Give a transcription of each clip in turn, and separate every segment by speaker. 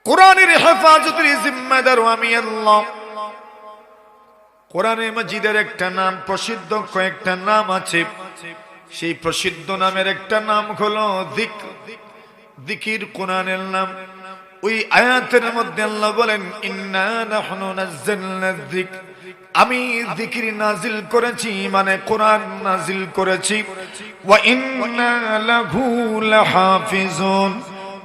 Speaker 1: কোরআনের হেফাজতের জিম্মাদার আমি আল্লাহ। কোরআনে মাজিদের একটা নাম, প্রসিদ্ধ কয়েকটা নাম আছে। সেই প্রসিদ্ধ নামের একটা নাম হলো যিকির, কোরআনের নাম। ওই আয়াতের মধ্যে আল্লাহ বলেন, ইন্না নাহনু নাযালনা যিকর, আমি যিকির নাজিল করেছি, মানে কোরআন নাজিল করেছি। ওয়া ইন্না লাহু লাহাফিজুন,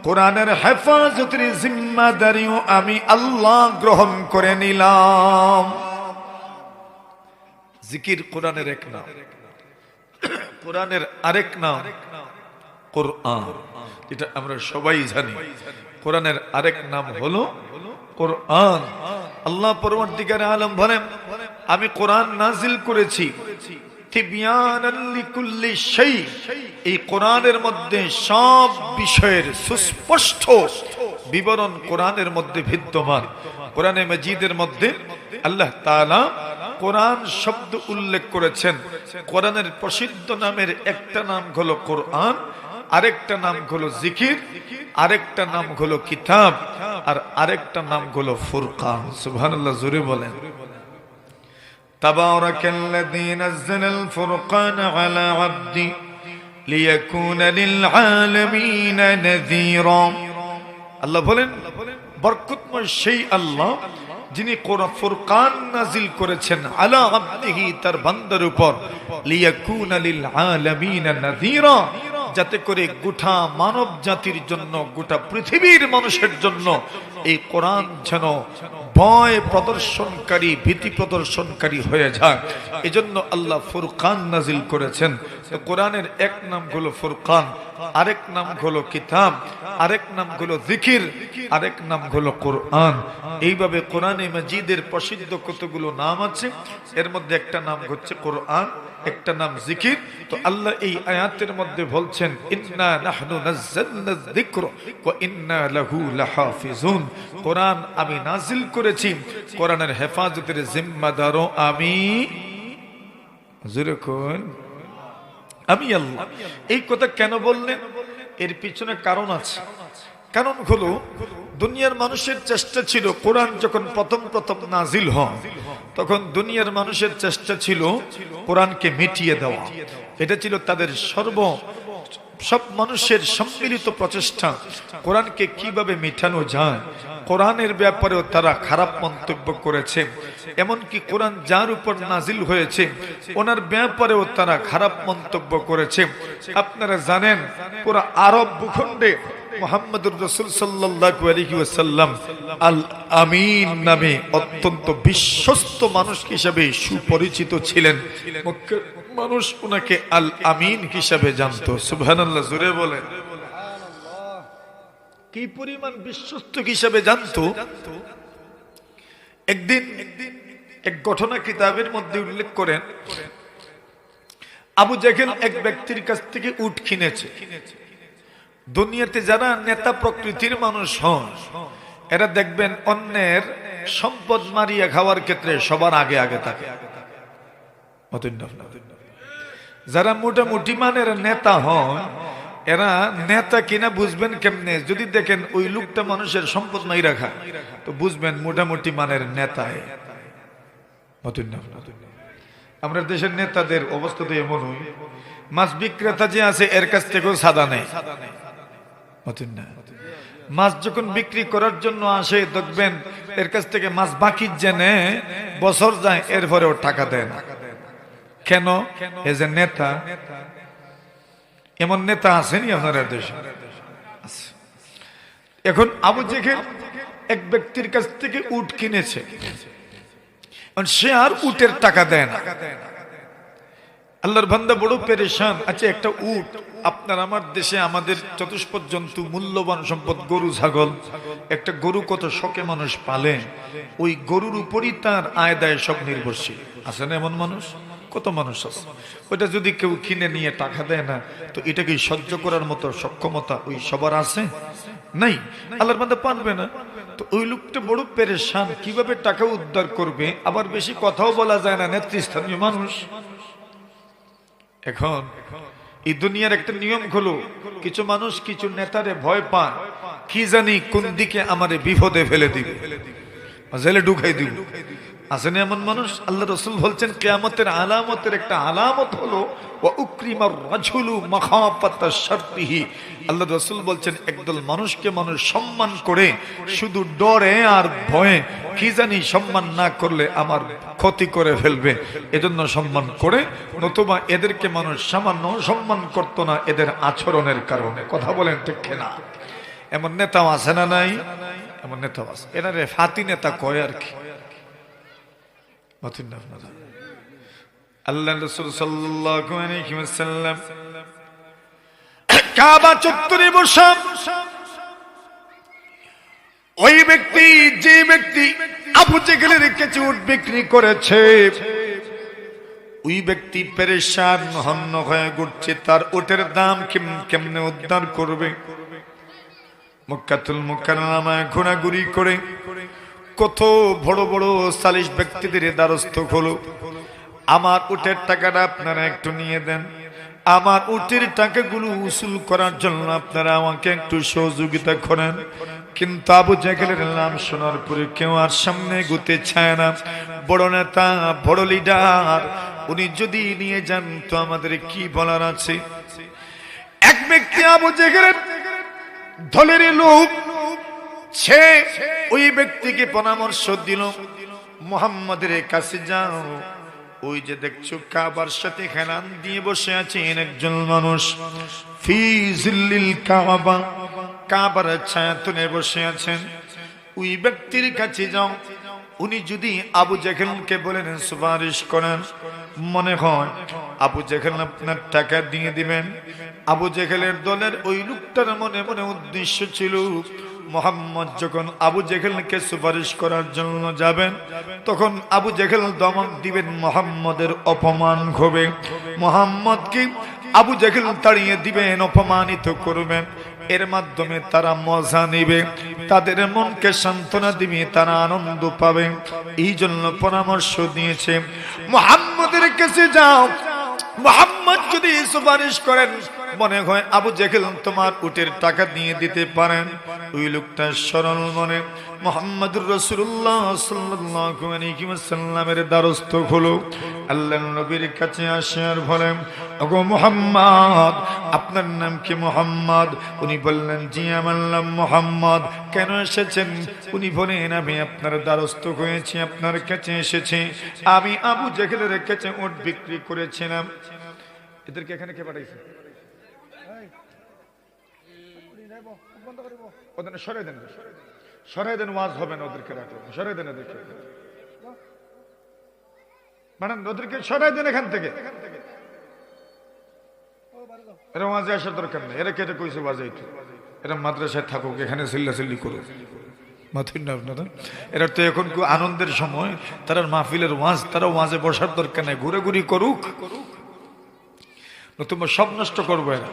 Speaker 1: কোরআনের হেফাজতের জিম্মাদারিও আমি আল্লাহ গ্রহণ করে নিলাম। যিকির কোরআনের এক নাম, কোরআনের আরেক নাম কোরআন। এটা আমরা সবাই জানি। কোরআনের আরেক নাম হলো কোরআন। আল্লাহ পরবর্তীকারে আলম বলেন, আমি কোরআন নাজিল করেছি তিবয়ানান লিকুল্লি শাই, এই কোরআনের মধ্যে সব বিষয়ের সুস্পষ্ট বিবরণ কোরআনের মধ্যে বিদ্যমান। কোরআনে মাজিদের মধ্যে আল্লাহ তাআলা কোরআন শব্দ উল্লেখ করেছেন। কোরআনের প্রসিদ্ধ নামের একটা নাম হলো কোরআন, আরেকটা নাম হলো যিকির, আরেকটা নাম হলো কিতাব, আর আরেকটা নাম হলো ফুরকান। সুবহানাল্লাহ, জোরে বলেন। তাবারাকাল্লাযী নাযালাল ফুরকানা আলা আবদি লিয়াকুনা লিল আলামিন নাযীরা। আল্লাহ বলেন, বরকতময় সেই আল্লাহ যিনি কোরআন ফুরকান নাজিল করেছেন আলা আবদিহি, তার বান্দার উপর, লিয়াকুনা লিল আলামিন নাযীরা, যাতে করে গোটা মানব জাতির জন্য, গোটা পৃথিবীর মানুষের জন্য এই কোরআন যেন ভয় প্রদর্শনকারী, ভীতি প্রদর্শনকারী হয়ে যায়। এজন্য আল্লাহ ফুরকান নাজিল করেছেন। তো কোরআনের এক নাম হলো ফুরকান, আরেক নাম হলো কিতাব, আরেক নাম হলো যিকির, আরেক নাম হলো কোরআন। এইভাবে কোরআনে মাজিদের প্রসিদ্ধ কতগুলো নাম আছে, এর মধ্যে একটা নাম হচ্ছে কোরআন, একটা নাম যিকির। তো আল্লাহ এই আয়াতের মধ্যে বলছেন, ইন্না নাহনু নাযালনা যিকর ওয়া ইন্না লাহু লাহাফিজুন, কোরআন আমি নাজিল করেছি, কোরআনের হেফাজতের জিম্মাদারও আমি। জোরে কোন আমি আল্লাহ। এই কথা কেন বললেন? এর পিছনে কারণ আছে। কারণ হলো, দুনিয়ার মানুষের চেষ্টা ছিল, কোরআন যখন প্রথম প্রথম নাজিল হয় তখন দুনিয়ার মানুষের চেষ্টা ছিল কোরআনকে মিটিয়ে দেওয়া। এটা ছিল তাদের সব মানুষের সম্মিলিত প্রচেষ্টা, কোরআনকে কিভাবে মিটানো যায়। কোরআনের ব্যাপারেও তারা খারাপ মন্তব্য করেছে, এমনকি কোরআন যার উপর নাজিল হয়েছে ওনার ব্যাপারেও তারা খারাপ মন্তব্য করেছে। আপনারা জানেন, পুরো আরব ভূখণ্ডে মুহাম্মদুর রাসূল সাল্লাল্লাহু আলাইহি ওয়াসাল্লাম আল আমিন নামে অত্যন্ত বিশ্বস্ত মানুষ হিসেবে সুপরিচিত ছিলেন। মক্কার মানুষ ওনাকে আল আমিন হিসেবে জানতো। সুবহানাল্লাহ, জোরে বলেন। কি পরিমাণ বিশ্বস্ত হিসেবে জানতো, একদিন এক ঘটনা কিতাবের মধ্যে উল্লেখ করেন, আবু জাহেল এক ব্যক্তির কাছ থেকে উট কিনেছে। দুনিয়াতে যারা নেতা প্রকৃতির মানুষ হন, এরা দেখবেন অন্যের সম্পদ মারিয়া খাওয়ার ক্ষেত্রে সবার আগে আগে থাকে। যারা মোটামুটি মানের নেতা হন, এরা নেতা কিনা বুঝবেন কেমনে? যদি দেখেন ওই লোকটা মানুষের সম্পদ মাই রাখা, তো বুঝবেন মোটামুটি মানের নেতা। আমরা দেশের নেতাদের অবস্থা তো এমন, মাছ বিক্রেতা যে আছে এর কাছ থেকেও সাদা নেই। মাছ যখন বিক্রি করার জন্য আসে, দেখবেন এর কাছ থেকে মাছ বাকি জেনে বছর যায়, এরপরেও টাকা দেয় না। কেন? এ যে নেতা, এমন নেতা আসেনি আপনার দেশে? এখন আবু জেহেল এক ব্যক্তির কাছ থেকে উট কিনেছে, সে আর উটের টাকা দেয় না। আল্লাহর বান্দা বড় পেরেশান। আচ্ছা, একটা উট, আপনার আমার দেশে আমাদের চতুষ্পদ জন্তু, মূল্যবান সম্পদ গরু ছাগল, একটা গরু কত শখে মানুষ পালে, ওই গরুর উপরই তার আয় দায় সব নির্ভরশীল। আছে না এমন মানুষ? কত মানুষ আছে। ওইটা যদি কেউ কিনে নিয়ে টাকা দেয় না, তো এটাকে সহ্য করার মতো সক্ষমতা ওই সবার আছে? নাই। আল্লাহর বান্দা পারবে না। তো ওই লোকটা বড় পেরেশান, কিভাবে টাকা উদ্ধার করবে। আবার বেশি কথাও বলা যায় না, নেতৃস্থানীয় মানুষ। এখন এই দুনিয়ার একটা নিয়ম হলো, কিছু মানুষ কিছু নেতারে ভয় পায়, কি জানি কোন দিকে আমারে বিপদে ফেলে দিবে, জেলে ঢুকাই দিব। আসেন এমন মানুষ? আল্লাহ রাসূল বলছেন কিয়ামতের আলামতের একটা আলামত হলো ওয়া উকরিমার রাজুলু মাখাফাতা শারতিহি। আল্লাহ রাসূল বলছেন একদল মানুষকে মানুষ সম্মান করে শুধু ডরে আর ভয়ে, কি জানি সম্মান না করলে আমার ক্ষতি করে ফেলবে, এজন্য সম্মান করে, নতুবা এদেরকে মানুষ সামান্য সম্মান করত না এদের আচরণের কারণে। কথা বলেন ঠিক কিনা? এমন নেতাও আছে না নাই? এমন নেতাও আছে, এনারে ফাতি নেতা কয় আর কি। আল্লাহ রাসূল সাল্লাল্লাহু আলাইহি ওয়াসাল্লাম কাবা চত্বরে বসা ওই ব্যক্তি, যে ব্যক্তি আবু জেহেলের কাছে উট বিক্রি করেছে, ওই ব্যক্তি পেরেশান হন্য হয়ে ঘুরছে, তার উটের দাম কেমনে উদ্ধার করবে। মক্কাতুল মুকাররমায় ঘোরাঘুরি করে কত বড় বড় সালিশ ব্যক্তিদের দ্বারস্থ হলো, আমার উটের টাকাটা আপনারা একটু নিয়ে দেন, আমার উটের টাকাগুলো উসুল করার জন্য আপনারা আমাকে একটু সহযোগিতা করেন। কিন্তু আবু জেহেলের নাম শোনার পরে কেউ আর সামনে এগোতে চায় না। বড় নেতা, বড় লিডার, উনি যদি নিয়ে যান তো আমাদের কি বলার আছে। এক ব্যক্তি আবু জেহেলের দলের লোক, সে ওই ব্যক্তিকে পরামর্শ দিল, মুহাম্মাদের কাছে যাও, ওই যে দেখছো কাবার সাথে হেলান দিয়ে বসে আছেন একজন মানুষ, ফি জিল্লিল কাবা, কাবার ছায়াতলে বসে আছেন, ওই ব্যক্তির কাছে যাও। উনি যদি আবু জেহেলকে বলেন সুপারিশ করেন, মনে হয় আবু জেহেল আপনার টাকা দিয়ে দিবেন। আবু জেহেলের দলের ওই লোকটার মনে মনে উদ্দেশ্য ছিল, মুহাম্মদ যখন আবু জেহেলকে সুপারিশ করার জন্য যাবেন, তখন আবু জেহেল দমক দিবেন, মুহাম্মদের অপমান হবে, মুহাম্মদকে আবু জেহেল তাড়িয়ে দিবেন, অপমানিত করবেন। এর মাধ্যমে তারা মজা নিবে, তাদের মনকে সান্ত্বনা দিবে, তারা আনন্দ পাবে। এই জন্য পরামর্শ দিয়েছে মুহাম্মদের কাছে যাও, মুহাম্মদ যদি সুপারিশ করেন, মনে হয় আবু জেহেল তোমার উটের টাকা দিয়ে দিতে পারেন। ওই লোকটা সরল মনে মুহাম্মদুর রাসূলুল্লাহ সাল্লাল্লাহু আলাইহি ওয়াসাল্লামের দ্বারস্থ হলো, আল্লাহর নবীর কাছে আসে আর বলেন, ওগো মুহাম্মদ, আপনার নাম কি মুহাম্মদ? উনি বললেন, জি আমার নাম মুহাম্মদ। কেন এসেছেন? উনি বলেন, আমি আপনার দ্বারস্থ হয়েছি, আপনার কাছে এসেছি, আমি আবু জেহেলের কাছে উট বিক্রি করেছিলাম। এদেরকে এখানে কে পাঠাইছে? ওদের সরাই দেন, সরাই দেন, ওয়াজ হবে না, ওদেরকে রাখলাম, সরাই দেন, ওদেরকে ম্যাডাম, ওদেরকে সরাই দেন এখান থেকে। এরা ওয়াজে আসার দরকার নেই, এরা কেটে কইছে ওয়াজে, এরা মাদ্রাসায় থাকুক, এখানে চিল্লাচিল্লি করুক, মাথুর না আপনারা। এরা তো এখন আনন্দের সময়, তারা মাহফিলের ওয়াজ, তারা ওয়াজে বসার দরকার নেই, ঘুরে ঘুরি করুক, নতুবা সব নষ্ট করবো এরা।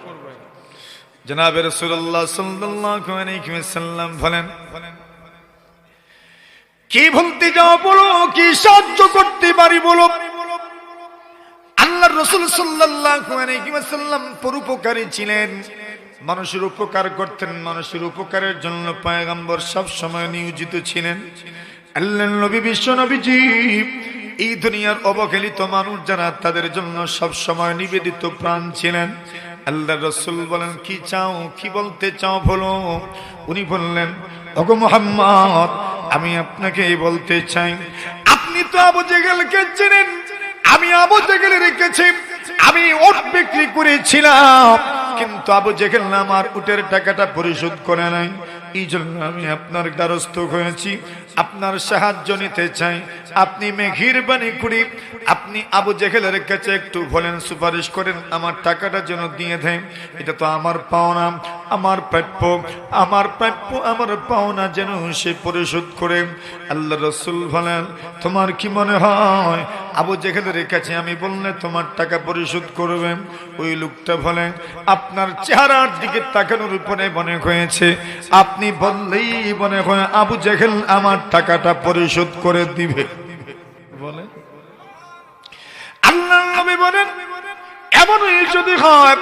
Speaker 1: জনাবে রাসূলুল্লাহ সাল্লাল্লাহু আলাইহি ওয়াসাল্লাম বলেন, কি বলতে যাও বলো, কি সাহায্য করতে পারি বলো। আল্লাহর রাসূল সাল্লাল্লাহু আলাইহি ওয়াসাল্লাম পরোপকারী ছিলেন, মানুষের উপকার করতেন, মানুষের উপকারের জন্য পয়গম্বর সব সময় নিয়োজিত ছিলেন। আল্লাহর নবী, বিশ্ব নবীজি এই দুনিয়ার অবহেলিত মানুষ যারা, তাদের জন্য সব সময় নিবেদিত প্রাণ ছিলেন। আল্লাহ রাসূল বলেন, কি চাও, কি বলতে চাও বলো। উনি বললেন, ওগো মুহাম্মদ, আমি আপনাকে বলতে চাই, আপনি তো আবু জেহেলকে চেনেন, আমি আবু জেহেলের কাছে আমি উট বিক্রি করেছিলাম, কিন্তু আবু জেহেল আমার উটের টাকাটা পরিশোধ করে নাই। এই জন্য আমি আপনার দ্বারস্থ হয়েছি, আপনার সাহায্য নিতে চাই। আপনি মেহেরবানি করে আপনি আবু জেহেলের কাছে একটু বলেন, সুপারিশ করেন, আমার টাকাটা যেন দিয়ে দেন। এটা তো আমার পাওনা, আমার প্রাপ্য, আমার প্রাপ্য, আমার পাওনা যেন সে পরিশোধ করে। আল্লাহ রাসূল বলেন, তোমার কি মনে হয় আবু জেহেলের কাছে আমি বললে তোমার টাকা পরিশোধ করবে? ওই লোকটা বলেন, আপনার চেহারার দিকে তাকানোর উপরে মনে হয়েছে আপনি বললেই মনে হয় আবু জেহেল আমার টাকাটা পরিশোধ করে দিবে। বলে আল্লাহর নবী বলেন, এমনই যদি হয়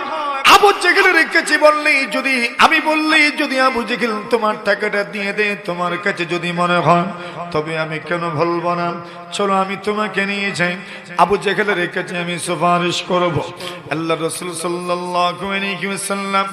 Speaker 1: আবু জেহেলের কাছে বললেই যদি আমি বললেই যদি আবু জেহেল তোমার টাকাটা দিয়ে দে, তোমার কাছে যদি মনে হয় তবে আমি কেন বলবো না, চলো আমি তোমাকে নিয়ে যাই, আবু জেহেলের কাছে আমি সুপারিশ করব। আল্লাহ রাসূল সাল্লাল্লাহু আলাইহি ওয়াসাল্লাম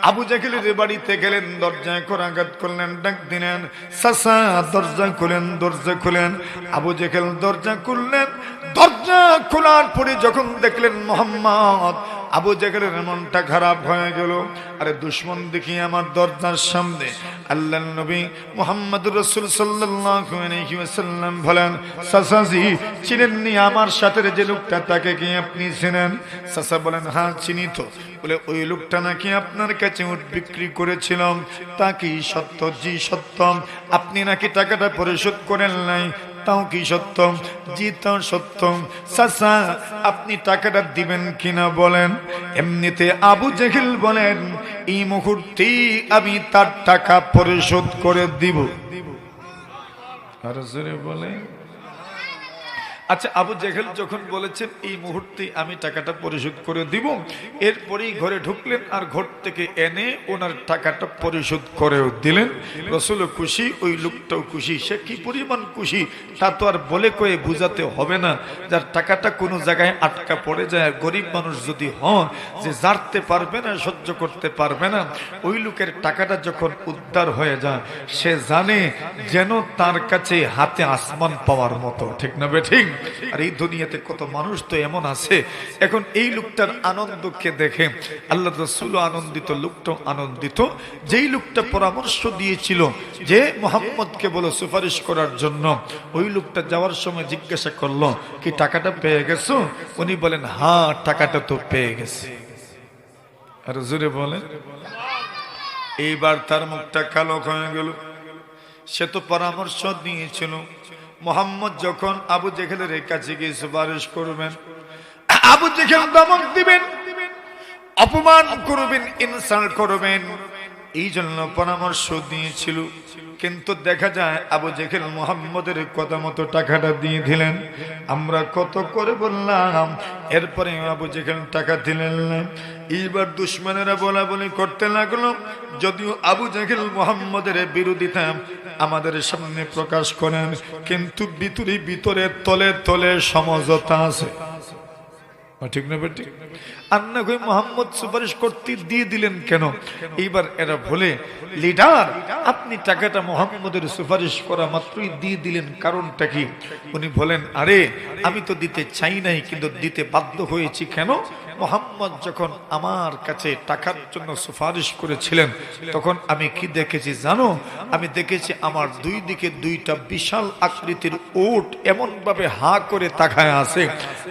Speaker 1: আবু জেহেলের বাড়িতে গেলেন, দরজায় করাঘাত করলেন, ডাক দিলেন, চাচা দরজা খুলেন, দরজা খুলেন। আবু জেহেল দরজা খুললেন। দরজা খোলার পরে যখন দেখলেন মুহাম্মদ, আবু জেহেলের মনটা খারাপ হয়ে গেল। আরে দুশমন দেখি আমার দরজার সামনে। আল্লাহর নবী মুহাম্মদুর রাসূল সাল্লাল্লাহু আলাইহি ওয়াসাল্লাম বলেন, চাচাজি চিনেননি আমার সাথে যে লোকটা, তাকে কি আপনি চিনেন? চাচা বলেন, হ্যাঁ চিনি তো। বলে, ওই লোকটা নাকি আপনার কাছে উট বিক্রি করেছিলাম, তা কি সত্য? জি সত্য। আপনি নাকি টাকাটা পরিশোধ করেন নাই, তাও কি সত্য? জি তাও সত্য। চাচা আপনি টাকাটা দিবেন কিনা বলেন? এমনিতে আবু জেহেল বলেন, এই মুহূর্তে আমি তার টাকা পরিশোধ করে দিব। আর জোরে বলে, আচ্ছা আবু জেহেল যখন বলেছেন এই মুহূর্তে আমি টাকাটা পরিশোধ করে দিব, এরপরেই ঘরে ঢুকলেন আর ঘর থেকে এনে ওনার টাকাটা পরিশোধ করেও দিলেন। রাসূলও খুশি, ওই লোকটাও খুশি। সে কি পরিমাণ খুশি তা তো আর বলে কয়ে বুঝাতে হবে না। যার টাকাটা কোনো জায়গায় আটকা পড়ে যায়, গরিব মানুষ যদি হন যে জারতে পারবে না, সহ্য করতে পারবে না, ওই লোকের টাকাটা যখন উদ্ধার হয়ে যায় সে জানে যেন তার কাছে হাতে আসমান পাওয়ার মতো, ঠিক না বে ঠিক? আর এই দুনিয়াতে কত মানুষ তো এমন আছে। এখন এই লোকটার আনন্দকে দেখে আল্লাহ রাসূলও আনন্দিত, লোকটাও আনন্দিত। যেই লোকটা পরামর্শ দিয়েছিল যে মুহাম্মদকে বলো সুপারিশ করার জন্য, ওই লোকটা যাওয়ার সময় জিজ্ঞাসা করলো, কি টাকাটা পেয়ে গেছো? উনি বলেন, হ্যাঁ টাকাটা তো পেয়ে গেছে। আর জোরে বলেন, এইবার তার মুখটা কালো হয়ে গেল। সে তো পরামর্শ দিয়েছিল মুহাম্মদ যখন আবু জেহেলের কাছে গিয়ে সুপারিশ করবেন, আবু জেহেল ধমক দিবেন, অপমান করবেন, ইনসাল্ট করবেন, এই জন্য পরামর্শ দিয়েছিল। কিন্তু দেখা যায় আবু জেহেল মুহাম্মদের কথা মতো টাকাটা দিয়ে দিলেন। আমরা কত করে বললাম, এরপরে আবু জেহেল টাকা দিলেন না। এইবার দুশমনেরা বলা বলি করতে লাগলো। যদিও আবু জেহেল মুহাম্মদের বিরোধিতা আমাদের সামনে প্রকাশ করেন, কিন্তু ভিতরে তলে তলে সমঝোতা আছে, ঠিক না বেটি? আর না কই মুহাম্মদ সুপারিশ করতে দিয়ে দিলেন কেন? এইবার এরা বলে, লিডার আপনি টাকাটা মুহাম্মদের সুপারিশ করা মাত্রই দিয়ে দিলেন, কারণটা কি? উনি বলেন, আরে আমি তো দিতে চাই নাই, কিন্তু দিতে বাধ্য হয়েছি। কেন? মুহাম্মদ যখন আমার কাছে টাকার জন্য সুপারিশ করেছিলেন তখন আমি কি দেখেছি জানো? আমি দেখেছি আমার দুই দিকে দুইটা বিশাল আকৃতির উট এমন ভাবে হা করে তাকায় আছে।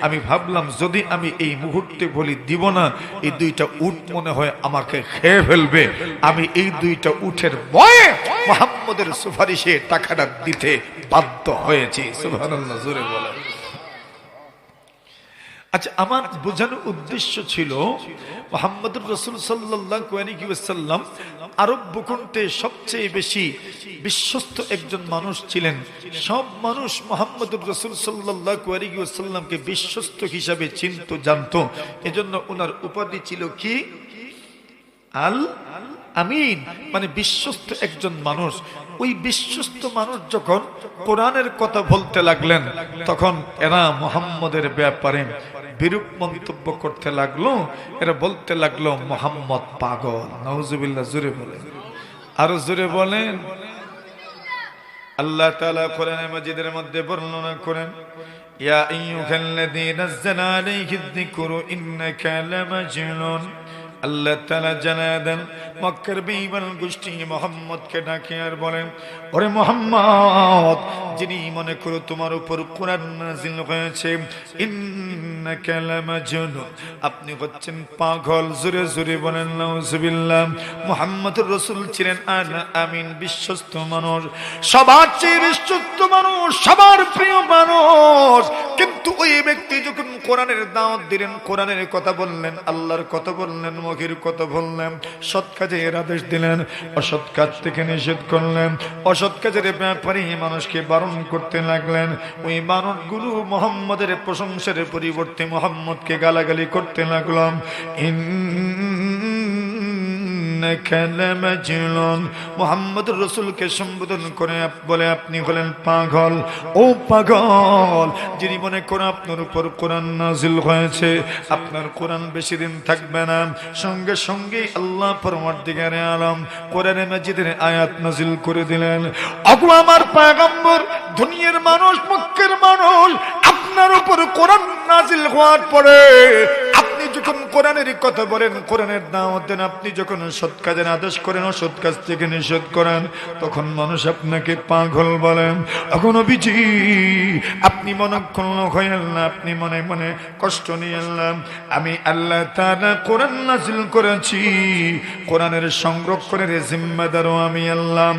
Speaker 1: আমি ভাবলাম যদি আমি এই মুহূর্তে বলি দিব না, এই দুইটা উট মনে হয় আমাকে খেয়ে ফেলবে। আমি এই দুইটা উটের ভয়ে মুহাম্মদের সুপারিশে টাকাটা দিতে বাধ্য হয়েছি। সুবহানাল্লাহ, জোরে বলে। আচ্ছা, আমার বোঝানোর উদ্দেশ্য ছিল মুহাম্মদুর রাসূল সাল্লাল্লাহু আলাইহি ওয়াসাল্লাম আরব ভূখণ্ডে সবচেয়ে বেশি বিশ্বস্ত একজন মানুষ ছিলেন। সব মানুষ মুহাম্মদুর রাসূল সাল্লাল্লাহু আলাইহি ওয়াসাল্লামকে বিশ্বস্ত হিসাবে চিনত, জানতো। এজন্য ওনার উপাধি ছিল কি? আল আমিন, মানে বিশ্বস্ত একজন মানুষ। ওই বিশ্বস্ত মানুষ যখন কোরআনের কথা বলতে লাগলেন তখন এরা মুহাম্মদের ব্যাপারে বিরূপ মন্তব্য করতে লাগলো। এরা বলতে লাগলো মুহাম্মদ পাগল। নাউজুবিল্লাহ, জোরে বলেন, আরো জোরে বলেন। আল্লাহ তাআলা কোরআনে মাজিদের মধ্যে বর্ণনা করেন, ইয়া আইয়ুহাল্লাযীনা নাযালা আলাইহিয যিকরু ইন্নাকা লামাজনুন। আল্লাহ তাআলা জানায় দেন মক্কার বেঈমান গোষ্ঠী মুহাম্মদকে ডাকে আর বলেন, ওরে মুহাম্মদ, যিনি মনে করো তোমার উপর কোরআন নাযিল হয়েছে, ইন্নাকা লামাজনুন, আপনি হচ্ছেন পাগল। জোরে জোরে বলেন নাউজুবিল্লাহ। মুহাম্মদুর রাসূল ছিলেন আল আমিন, বিশ্বস্ত মানুষ, সবার চেয়ে বিশ্বস্ত মানুষ, সবার প্রিয় মানুষ। কিন্তু ওই ব্যক্তি যখন কোরআনের দাওয়াত দিলেন, কোরআনের কথা বললেন, আল্লাহর কথা বললেন, মুখের কথা বললেন, সৎ কাজের আদেশ দিলেন, অসৎ কাজ থেকে নিষেধ করলেন, অসৎ কাজের ব্যাপারে মানুষকে বারণ করতে লাগলেন। ওই মানুষগুলো মুহাম্মদের প্রশংসার পরিবর্তে করতে মুহাম্মদকে গালাগালি করতে লাগলাম, মুহাম্মদ রাসূলকে সম্বোধন করে বলে, আপনি হলেন পাগল। ও পাগল, যিনি মনে করে আপনার উপর কোরআন নাজিল হয়েছে, আপনার কোরআন বেশি দিন থাকবে না, সঙ্গে সঙ্গে আল্লাহ পরওয়ারদিগারে আলম কোরআনে মাজিদের আয়াত নাজিল করে দিলেন। আগু আমার পয়গম্বর, দুনিয়ার মানুষ, মক্কার মানুষ, আপনার উপর কোরআন নাজিল হওয়ার পরে আপনি যখন কোরআনের কথা বলেন, কোরআনের দাওয়াত দেন, আপনি যখন সৎ কাজের আদেশ করেন, অসৎ কাজ থেকে নিষেধ করেন, তখন মানুষ আপনাকে পাগল বলেন। এখন নবীজি আপনি মনক্ষুণ্ণ হইলেন না, আপনি মনে মনে কষ্ট নিয়েন না। আমি আল্লাহ তাআলা কোরআন নাজিল করেছি, কোরআনের সংরক্ষণের জিম্মাদারও আমি আল্লাহ।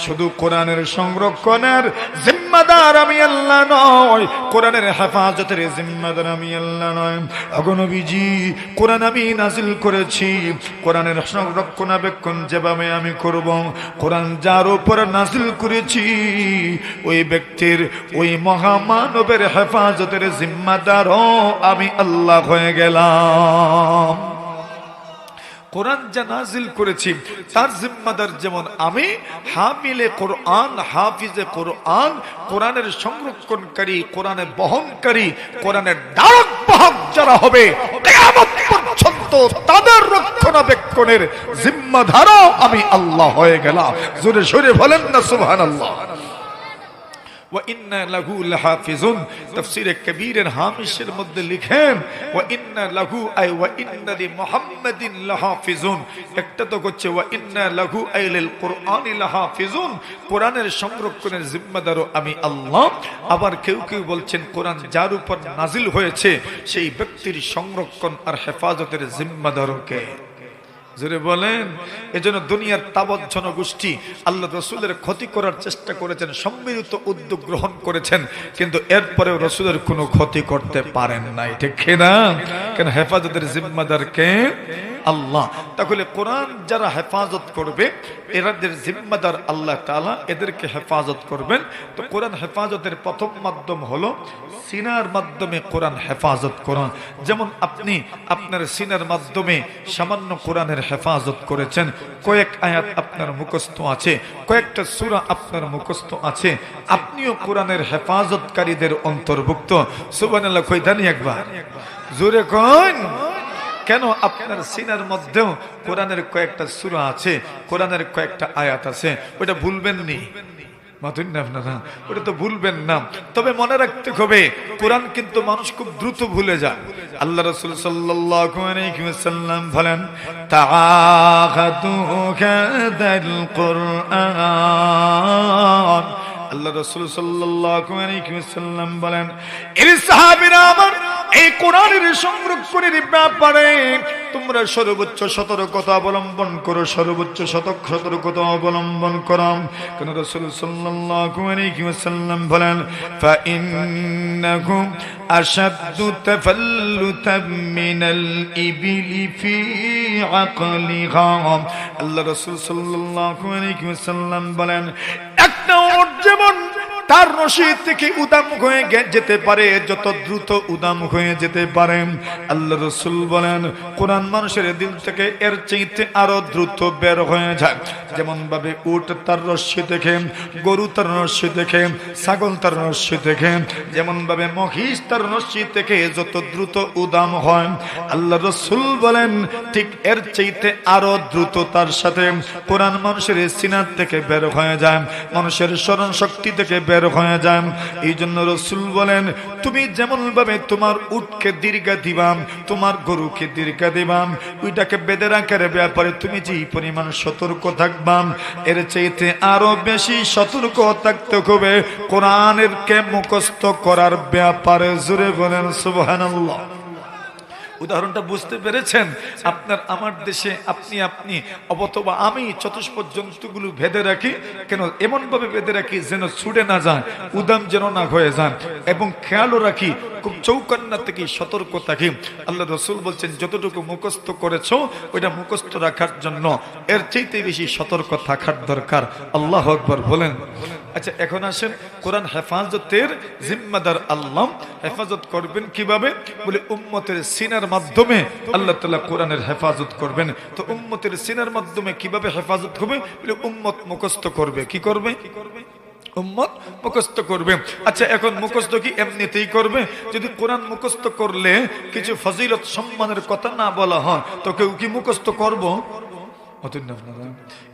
Speaker 1: শুধু কোরআনের সংরক্ষণের জিম্মাদার আমি আল্লাহ নয়, কোরআনের হেফাজতের জিম্মাদার আমি আল্লাহ নয়। এখন নবীজি কোরআন আমি নাজিল করেছি, কোরআনের রক্ষণাবেক্ষণ যেভাবে আমি করব, কোরআন যার উপর নাজিল করেছি ওই ব্যক্তির, ওই মহামানবের হেফাজতের জিম্মাদারও আমি আল্লাহ হয়ে গেলাম। কোরআন যা নাজিল করেছি তার জিম্মাদার যেমন আমি, হামিলে কোরআন, হাফিজে কোরআন, কোরআনের সংরক্ষণকারী, কোরআনের বহনকারী, কোরআনের ধারক বাহক যারা হবে কিয়ামত পর্যন্ত তাদের রক্ষণাবেক্ষণের জিম্মাদারও আমি আল্লাহ হয়ে গেলাম। জোরে জোরে বলেন না সুবহানাল্লাহ। وَإِنَّا لَهُ لَحَافِظُونَ তাফসীরে কবীরের হামিশের মধ্যে লিখেন وَإِنَّا لَهُ أي وَإِنَّ لِمُحَمَّدٍ لَحَافِظُونَ। একটা তো হচ্ছে وَإِنَّا لَهُ أي لِلْقُرْآنِ لَحَافِظُونَ, কোরআনের সংরক্ষণের জিম্মাদারও আমি আল্লাহ। আবার কেউ কেউ বলছেন কোরআন যার উপর নাজিল হয়েছে সেই ব্যক্তির সংরক্ষণ আর হেফাজতের জিম্মাদারও কে? জোরে বলেন। এজন্য দুনিয়ার তাবৎ জনগোষ্ঠী আল্লাহ রাসূলের ক্ষতি করার চেষ্টা করেছেন, সম্মিলিত উদ্যোগ গ্রহণ করেছেন, কিন্তু এরপরেও রাসূলের কোনো ক্ষতি করতে পারেন নাই, ঠিক না? কেন? হেফাজতের জিম্মাদার কে? আল্লাহ। তাহলে কোরআন যারা হেফাজত করবে এদের জিম্মাদার আল্লাহ তাআলা, এদেরকে হেফাজত করবেন। তো কোরআন হেফাজতের প্রথম মাধ্যম হলো সিনার মাধ্যমে কোরআন হেফাজত করা। যেমন আপনি আপনার সিনার মাধ্যমে সামান্য কোরআনের হেফাজত করেছেন, কয়েক আয়াত আপনার মুখস্থ আছে, কয়েকটা সূরা আপনার মুখস্থ আছে, আপনিও কোরআনের হেফাজতকারীদের অন্তর্ভুক্ত। সুবহানাল্লাহ কই জানি একবার জোরে কোন। কেন? আপনার সিনার মধ্যেও কোরআনের কয়েকটা সূরা আছে, কোরআনের কয়েকটা আয়াত আছে, ওটা ভুলবেন নি, আপনারা ওটা তো ভুলবেন না। তবে মনে রাখতে হবে কোরআন কিন্তু মানুষ খুব দ্রুত ভুলে যায়। আল্লাহ রাসূল সাল্লাল্লাহু আলাইহি ওয়াসাল্লাম বলেন তাআখাতু হাদাল কুরআন। আল্লাহ রাসূল সাল্লাল্লাহু আলাইহি ওয়াসাল্লাম বলেন, এর সাহাবীরা আমার, এই কোরআনের সংরক্ষণের ব্যাপারে তোমরা সর্বোচ্চ সতর্কতা অবলম্বন করো, সর্বোচ্চ সতর্কতা অবলম্বন করো। কেন? রাসূল সাল্লাল্লাহু আলাইহি ওয়াসাল্লাম বলেন ফাইন্নাহু আশাদ্দু তাফাল্লুতাম মিনাল ইবিলি ফি আকলিহা। আল্লাহ রাসূল সাল্লাল্লাহু আলাইহি ওয়াসাল্লাম বলেন একটা ওট যেমন তার রশি থেকে উদাম হয়ে যেতে পারে, যত দ্রুত উদাম হয়ে যেতে পারে, আল্লাহ রাসূল বলেন কোরআন মানুষের দিল থেকে এর চাইতে আরো দ্রুত বের হয়ে যায়। যেমন ভাবে উট তার রশি থেকে, গরু তার রশি থেকে, ছাগল তার রশি থেকে, যেমন ভাবে মহিষ তার রশি থেকে যত দ্রুত উদাম হয়, আল্লাহ রাসূল বলেন ঠিক এর চাইতে আরো দ্রুততার সাথে কোরআন মানুষের সিনার থেকে বের হয়ে যায়, মানুষের স্মরণ শক্তি থেকে বের হয়ে যায়। এই জন্য রাসূল বলেন তুমি যেমন ভাবে তোমার উটকে দীর্ঘা দিবাম, তোমার গরুকে দীর্ঘা দিবাম, ওইটাকে বেঁধে রাখার ব্যাপারে তুমি যে পরিমাণ সতর্ক থাকবাম, এর চাইতে আরো বেশি সতর্ক থাকতে হবে কোরআনের কে মুখস্থ করার ব্যাপারে। জোরে বলেন সুবহানাল্লাহ। উদাহরণটা বুঝতে পেরেছেন? আপনার আমার দেশে আপনি অথবা আমি চতুষ্পদ জন্তুগুলো বেঁধে রাখি, কেন? এমন ভাবে বেঁধে রাখি যেন ছুটে না যায়, উদাম যেন না হয়ে যায়, এবং খেয়ালও রাখি, খুব চৌকান্না থেকে সতর্ক থাকি। আল্লাহ রাসূল বলছেন যতটুকু মুখস্থ করেছো ওইটা মুখস্থ রাখার জন্য এর চাইতে বেশি সতর্ক থাকার দরকার। আল্লাহু আকবার বলেন। আচ্ছা এখন আসেন কোরআন হেফাজতের জিম্মাদার আল্লাহ, হেফাজত করবেন কিভাবে? বলে উম্মতের সিনার মাধ্যমে আল্লাহ তাআলা কোরআনের হেফাজত করবেন। তো উম্মতের সিনার মাধ্যমে কিভাবে হেফাজত হবে? বলে উম্মত মুখস্থ করবে। কি করবে? উম্মত মুখস্থ করবে। আচ্ছা এখন মুখস্থ কি এমনিতেই করবে? যদি কোরআন মুখস্থ করলে কিছু ফজিলত সম্মানের কথা না বলা হয় তো কেউ কি মুখস্থ করব?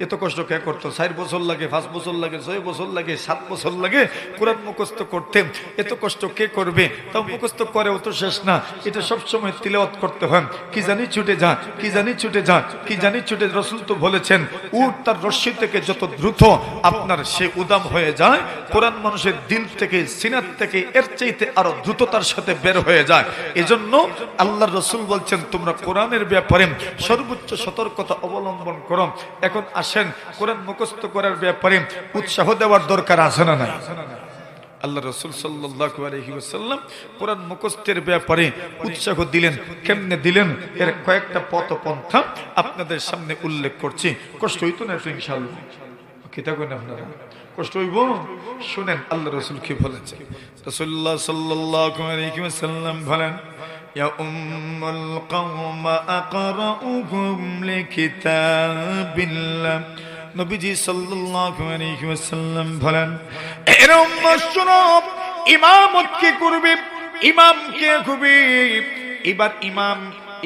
Speaker 1: এত কষ্ট কে করতো? 4 বছর লাগে, 5 বছর লাগে, 6 বছর লাগে, 7 বছর লাগে কোরআন মুখস্থ করতে। এত কষ্ট কে করবে? তাও মুখস্থ করেও তো শেষ না, এটা সবসময় তিলাওয়াত করতে হয়। কি জানি ছুটে যা, কি জানি ছুটে যা, কি জানি ছুটে। রাসূল তো বলেছেন উট তার রশ্মি থেকে যত দ্রুত আপনার সে উদাম হয়ে যায়, কোরআন মানুষের দিল থেকে সিনাত থেকে এর চাইতে আরো দ্রুততার সাথে বের হয়ে যায়। এজন্য আল্লাহর রাসূল বলছেন তোমরা কোরআনের ব্যাপারে সর্বোচ্চ সতর্কতা অবলম্বন করো। এখন আসেন কোরআন মুখস্থ করার ব্যাপারে উৎসাহ দেওয়ার দরকার আছে না নাই? আল্লাহ রাসূল সাল্লাল্লাহু আলাইহি ওয়াসাল্লাম কোরআন মুখস্থের ব্যাপারে উৎসাহ দিলেন। কেমনে দিলেন এর কয়েকটা পথ পন্থা আপনাদের সামনে উল্লেখ করছি। কষ্ট হইতো না তো ইনশাআল্লাহ? কি তা করেন আপনারা? কষ্ট হইব? শুনেন আল্লাহ রাসূল কি বলেছেন। রাসূলুল্লাহ সাল্লাল্লাহু আলাইহি ওয়াসাল্লাম বলেন يا أم القوم أقرأهم لكتاب الله নবীজি সাল্লাল্লাহু আলাইহি ওয়াসাল্লাম বলেন এর উম্মত শুনো, ইমামত কে করবে? ইমাম কে হবে? এবার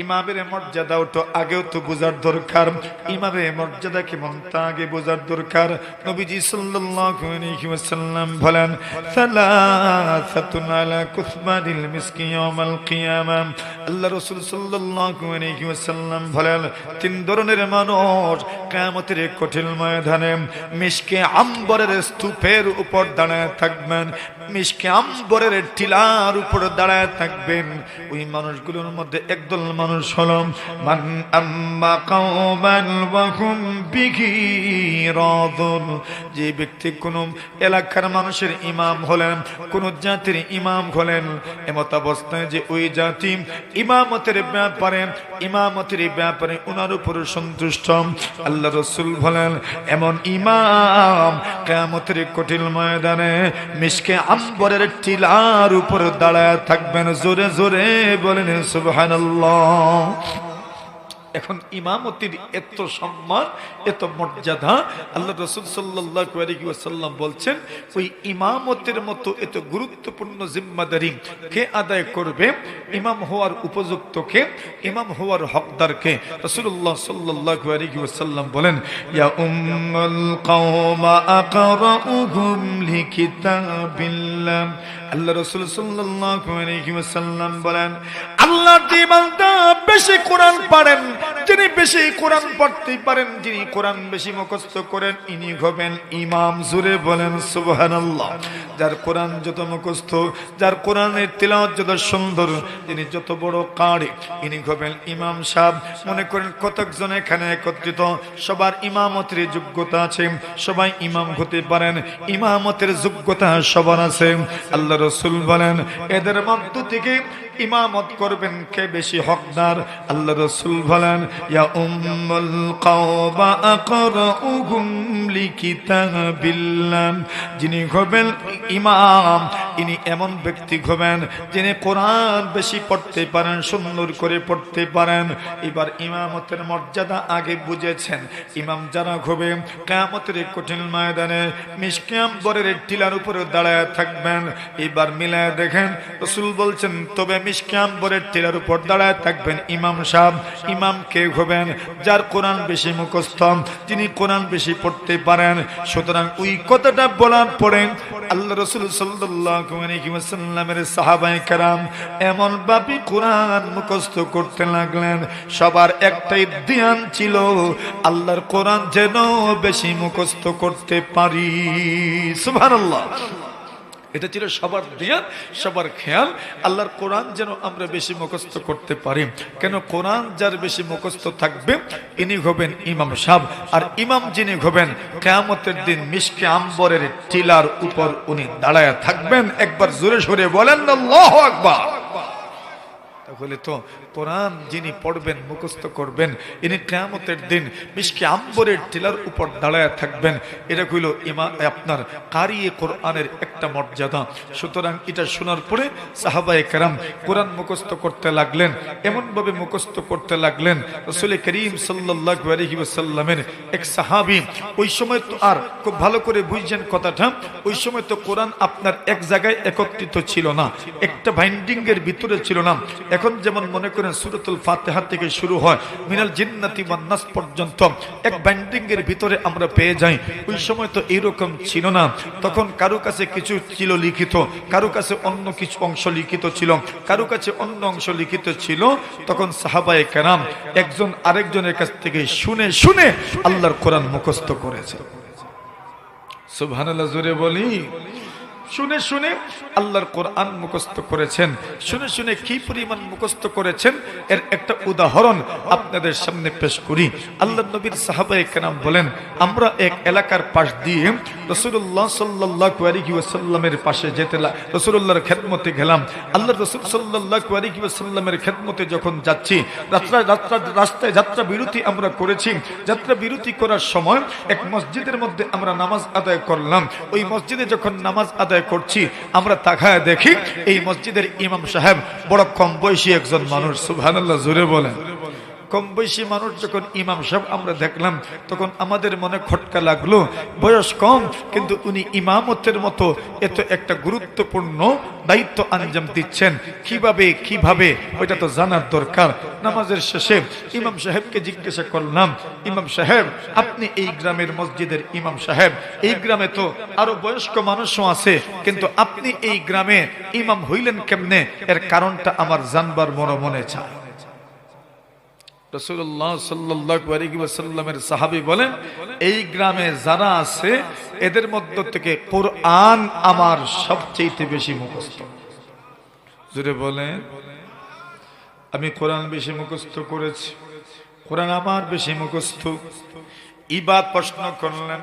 Speaker 1: ইমামের মর্যাদাও তো আগেও তো বোঝার দরকার। ইমামের মর্যাদা কেমন তা আগে বোঝার দরকার। নবীজি সাল্লাল্লাহু আলাইহি ওয়াসাল্লাম বলেন সালাসাতুন আলা কুসমাদিল মিসকি ইয়াউমাল কিয়ামাহ। আল্লাহ রাসূল সাল্লাল্লাহু আলাইহি ওয়াসাল্লাম বলেন 3 ধরনের মানুষ কিয়ামতের কঠিন ময়দানে মিশকে আম্বরের স্তূপের উপর দাঁড়ায় থাকবেন, মিশকে আম্বরের টিলার উপর দাঁড়ায় থাকবেন। ওই মানুষগুলোর মধ্যে একদল মানুষ হলো মান আম্মা কওমান ওয়া হুম বিহি রাদুন। যে ব্যক্তি কোন এলাকার মানুষের ইমাম হলেন, কোন জাতির ইমাম হলেন, এমত অবস্থায় যে ওই জাতি ইমামতের ব্যাপারে ওনার উপর সন্তুষ্ট। আল্লাহ রাসূল বলেন এমন ইমাম কিয়ামতের কঠিন ময়দানে মিশকে আম্বরের টিলার উপর দাঁড়ায় থাকবেন। জোরে জোরে বলেন সুবহানাল্লাহ। এখন ইমামতির এত সম্মান, এত মর্যাদা, আল্লাহ রাসূল সাল্লাল্লাহু আলাইহি ওয়াসাল্লাম বলছেন ওই ইমামতের মতো এত গুরুত্বপূর্ণ জিম্মাদারি কে আদায় করবে? ইমাম হওয়ার উপযুক্ত কে? ইমাম হওয়ার হকদার কে? রাসূলুল্লাহ সাল্লাল্লাহু আলাইহি ওয়াসাল্লাম বলেন ইয়া উম্মুল কওমা আকরাউহুম লিকিতাবিল্লাহ। আল্লাহ রাসূল সাল্লাল্লাহু আলাইহি ওয়াসাল্লাম বলেন আল্লাহর যে বান্দা বেশি কোরআন পড়েন, যিনি বেশি কোরআন পড়তে পারেন, যিনি কোরআন বেশি মুখস্থ করেন, ইনি হবেন ইমাম। জোরে বলেন সুবহানাল্লাহ। যার কোরআন যত মুখস্থ, যার কোরআনের তিলাওয়াত যত সুন্দর, যিনি যত বড় কারি, ইনি হবেন ইমাম সাহেব। মনে করেন কতজন এখানে একত্রিত, সবার ইমামতের যোগ্যতা আছে, সবাই ইমাম হতে পারেন, ইমামতের যোগ্যতা সবার আছে। আল্লাহ রাসূল বলেন এদের মধ্য থেকে ইমামত করবেন কে বেশি হকদার? আল্লাহ রাসূল বলেন ইয়া উম্মুল কওমা আকরাউহুম লিকিতাবিল্লাহ। যিনি হবেন ইমাম, ইনি এমন ব্যক্তি হবেন যিনি কোরআন বেশি পড়তে পারেন, সুন্দর করে পড়তে পারেন। এবার ইমামতের মর্যাদা আগে বুঝেছেন। ইমাম যারা হবে কিয়ামতের কঠিন ময়দানে মিশকে আম্বরের টিলার উপরে দাঁড়ায় থাকবেন। এবার মিলায় দেখেন রাসূল বলছেন তবে মিশকে আম্বরের টিলার উপর দাঁড়ায় থাকবেন ইমাম সাহেব। ইমাম কে হবেন? যার কোরআন বেশি মুখস্থ, যিনি কোরআন বেশি পড়তে পারেন। সুতরাং ওই কথাটা বলার পরে আল্লাহ রাসূল সাল্লাল্লাহু আলাইহি ওয়াসাল্লামের সাহাবায়ে কেরাম এমন ভাবে কোরআন মুখস্থ করতে লাগলেন, সবার একটাই ধ্যান ছিল আল্লাহর কোরআন যেন বেশি মুখস্থ করতে পারি। সুবহানাল্লাহ। এটা ছিল সবার ধ্যান, সবার খেয়াল, আল্লাহর কোরআন যেন আমরা বেশি মুখস্থ করতে পারি। কেন? কোরআন যার বেশি মুখস্থ থাকবে ইনি হবেন ইমাম সাহেব। আর ইমাম যিনি হবেন কিয়ামতের দিন মিশকে আম্বরের টিলার উপর উনি দাঁড়ায় থাকবেন। একবার জোরে সোরে বলেন আল্লাহু আকবার। তাহলে তো কোরআন যিনি পড়বেন মুখস্থ করবেন ইনি কিয়ামতের দিন মিশকে আম্বরের টিলার উপর দাঁড়ায় থাকবেন। এটা কইল আপনার কারিয়ে কোরআনের একটা মর্যাদা। সুতরাং এটা শোনার পরে সাহাবায়ে কেরাম কোরআন মুখস্থ করতে লাগলেন, এমন ভাবে মুখস্থ করতে লাগলেন রাসূল করিম সাল্লাল্লাহু আলাইহি ওয়াসাল্লামের এক সাহাবী, ওই সময় তো আর খুব ভালো করে বুঝছেন কথাটা, ওই সময় তো কোরআন আপনার এক জায়গায় একত্রিত ছিল না, একটা বাইন্ডিং এর ভিতরে ছিল না। এখন যেমন মনে করেন সূরাতুল ফাতিহা থেকে শুরু হয় মিনাল জিন্নাতি ওয়ান নাস পর্যন্ত এক বাইন্ডিং এর ভিতরে আমরা পেয়ে যাই, ওই সময় তো এরকম ছিল না। তখন কারো কাছে কিছু ছিল লিখিত, কারো কাছে অন্য কিছু অংশ লিখিত ছিল, কারো কাছে অন্য অংশ লিখিত ছিল। তখন সাহাবায়ে কেরাম একজন আরেকজনের কাছ থেকে শুনে শুনে আল্লাহর কোরআন মুখস্থ করেছে। সুবহানাল্লাহ, জোরে বলি। শুনে শুনে আল্লাহর কোরআন মুখস্থ করেছেন। শুনে শুনে কি পরিমাণ মুখস্থ করেছেন এর একটা উদাহরণ আপনাদের সামনে পেশ করি। আল্লাহর নবীর সাহাবায়ে কেরাম বলেন, আমরা এক এলাকার পাশ দিয়ে রাসূলুল্লাহ সাল্লাল্লাহু আলাইহি ওয়াসাল্লামের পাশে যেতে রাসূলুল্লাহর খেদমতে গেলাম। আল্লাহর রাসূল সাল্লাল্লাহু আলাইহি ওয়াসাল্লামের খেদমতে যখন যাচ্ছি, রাস্তায় যাত্রা বিরতি আমরা করেছি। যাত্রা বিরতি করার সময় এক মসজিদের মধ্যে আমরা নামাজ আদায় করলাম। ওই মসজিদে যখন নামাজ আদায় করছি, আমরা তাকায় দেখি এই মসজিদের ইমাম সাহেব বড় কম বয়সী একজন মানুষ। সুবহানাল্লাহ, জোরে বলেন। কম বয়সী মানুষ যখন ইমাম সাহেব আমরা দেখলাম, তখন আমাদের মনে খটকা লাগলো, বয়স কম কিন্তু উনি ইমামতের মতো এত একটা গুরুত্বপূর্ণ দায়িত্ব আঞ্জাম দিচ্ছেন, কিভাবে ওইটা তো জানার দরকার। নামাজের শেষে ইমাম সাহেবকে জিজ্ঞাসা করলাম, ইমাম সাহেব আপনি এই গ্রামের মসজিদের ইমাম সাহেব, এই গ্রামে তো আরো বয়স্ক মানুষও আছে, কিন্তু আপনি এই গ্রামে ইমাম হইলেন কেমনে? এর কারণটা আমার জানবার মনে চায়। রাসূলুল্লাহ সাল্লাল্লাহু আলাইহি ওয়াসাল্লামের সাহাবী বলেন, এই গ্রামে যারা আছে এদের মধ্য থেকে কোরআন আমার সবচেয়ে বেশি মুখস্থ। জোরে বলেন। আমি কোরআন বেশি মুখস্থ করেছি, কোরআন আমার বেশি মুখস্থ। ইবাদ প্রশ্ন করলেন,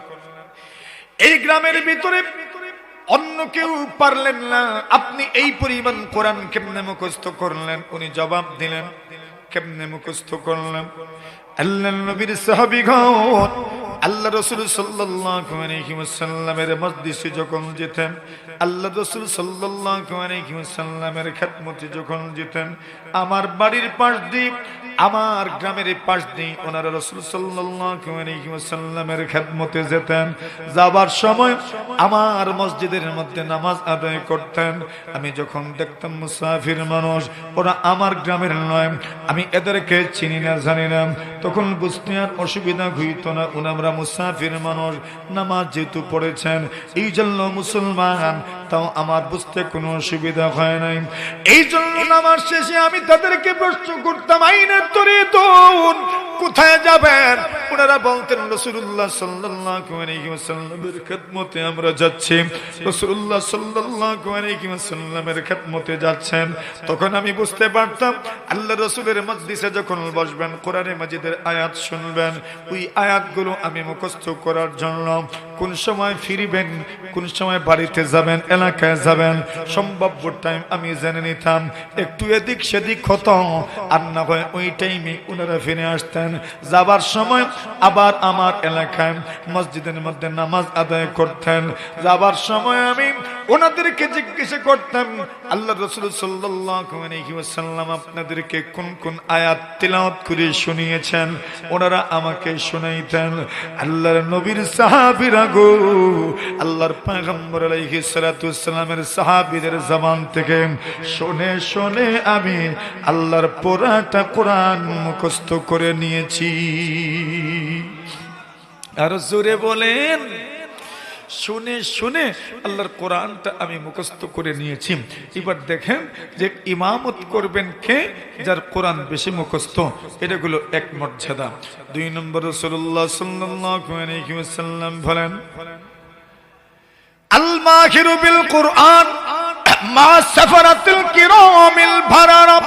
Speaker 1: এই গ্রামের ভিতরে অন্য কেউ পারলেন না, আপনি এই পরিমাণ কোরআন কেমনে মুখস্থ করলেন? উনি জবাব দিলেন, কেমনে মুখস্থ করলাম? আল্লাহর নবীর সাহাবীগণ আল্লাহ রাসূল সাল্লাল্লাহু আলাইহি ওয়াসাল্লামের মজলিসে যখন যেতেন, আল্লাহ রাসূল সাল্লাল্লাহু আলাইহি ওয়াসাল্লামের খেদমতে যখন যেতেন, আমার বাড়ির পাশ দিয়ে, আমার গ্রামের পাশ দিয়ে ওনারা রাসূল সাল্লাল্লাহু আলাইহি ওয়াসাল্লামের খেদমতে যেতেন। যাবার সময় আমার মসজিদের মধ্যে নামাজ আদায় করতেন। আমি যখন দেখতাম মুসাফির মানুষ, ওরা আমার গ্রামের নয়, আমি এদেরকে চিনি না জানি না, তখন বুঝতে আর অসুবিধা হইত না, ওনারা মুসাফির মানুষ, নামাজ যেহেতু পড়েছেন এই জন্য মুসলমান, তাও আমার বুঝতে কোনো অসুবিধা হয় নাই। এই জন্য নামাজ শেষে আমি তাদেরকে প্রশ্ন করতাম, আইনের তরিকুন, কোথায় যাবেন? ওনারা বলতেন রাসূলুল্লাহ সাল্লাল্লাহু আলাইহি ওয়াসাল্লামের খেদমতে আমরা যাচ্ছি। রাসূলুল্লাহ সাল্লাল্লাহু আলাইহি ওয়াসাল্লামের খেদমতে যাচ্ছেন। তখন আমি বুঝতে পারতাম আল্লাহ রাসূলের মজলিসে যখন বসবেন, কোরআনে মাজিদের আয়াত শুনবেন, ওই আয়াতগুলো আমি মুখস্থ করার জন্য কোন সময় ফিরবেন, কোন সময় বাড়িতে যাবেন, এলাকায় যাবেন, সম্ভাব্য টাইম আমি জেনে নিতাম। একটু এদিক সেদিক হতো, আর না হয় ওই টাইমে ওনারা ফিরে আসতেন। যাবার সময় আবার আমার এলাকায় মসজিদের মধ্যে নামাজ আদায় করতেন। যাবার সময় আমি ওনাদেরকে জিজ্ঞাসা করতাম, আল্লাহ রাসূল সাল্লাল্লাহু আলাইহি ওয়াসাল্লাম আপনাদেরকে কোন কোন আয়াত তিলাওয়াত করে শুনিয়েছেন? ওনারা আমাকে শুনাইতেন। আল্লাহর নবীর সাহাবীরা গো, আল্লাহর পয়গম্বর আলাইহিস সালাতু ওয়াসসালামের সাহাবীদের জবান থেকে শুনে শুনে আমি আল্লাহর পুরাটা কোরআন মুখস্থ করে নিয়েছি। আর জোরে বলেন, শুনে শুনে আল্লাহর কোরআনটা আমি মুখস্থ করে নিয়েছি। এবার দেখেন যে ইমামত করবেন কে? যার কোরআন বেশি মুখস্থ। এটাগুলো এক মর্যাদা। 2 নম্বর রাসূলুল্লাহ সাল্লাল্লাহু আলাইহি ওয়াসাল্লাম বলেন, আল মাহিরু বিল কুরআন মা সাফারাতিল কিরামিল বারারা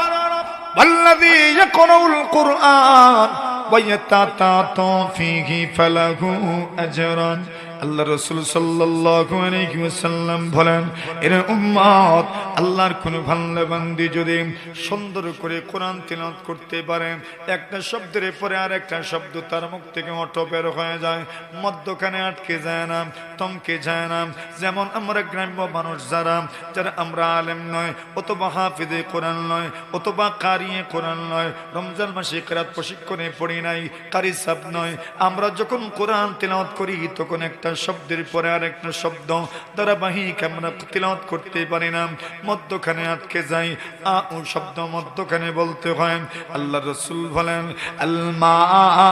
Speaker 1: ওয়াল্লাযী ইয়াকরাউল কুরআন ওয়া ইয়াতাতাতু ফীহি ফালাহু আজরান আল্লাহ রাসূল সাল্লাল্লাহু আলাইহি ওয়াসাল্লাম বলেন, এর উম্মত, আল্লাহর কোন বান্দা বান্দি যদি সুন্দর করে কোরআন তিলাওয়াত করতে পারে, একটা শব্দের পরে আর একটা শব্দ তার মুখ থেকে অটো বের হয়ে যায়, মধ্যখানে আটকে যায় না, থমকে যায় না। যেমন আমরা গ্রাম্য মানুষ যারা আমরা আলেম নয়, অথবা হাফিজে কোরআন নয়, অথবা কারিয়ে কোরআন নয়, রমজান মাসে কিরাত প্রশিক্ষণে পড়ি নাই, কারি সাহেব নয়, আমরা যখন কোরআন তিলাওয়াত করি তখন একটা শব্দের পরে আর একটা শব্দ ধারাবাহিক আমরা তিলাওয়াত করতে পারি না, মধ্যখানে আটকে যাই, ও শব্দ মধ্যখানে বলতে হয়। আল্লাহ রাসূল বলেন, আল মাহিরু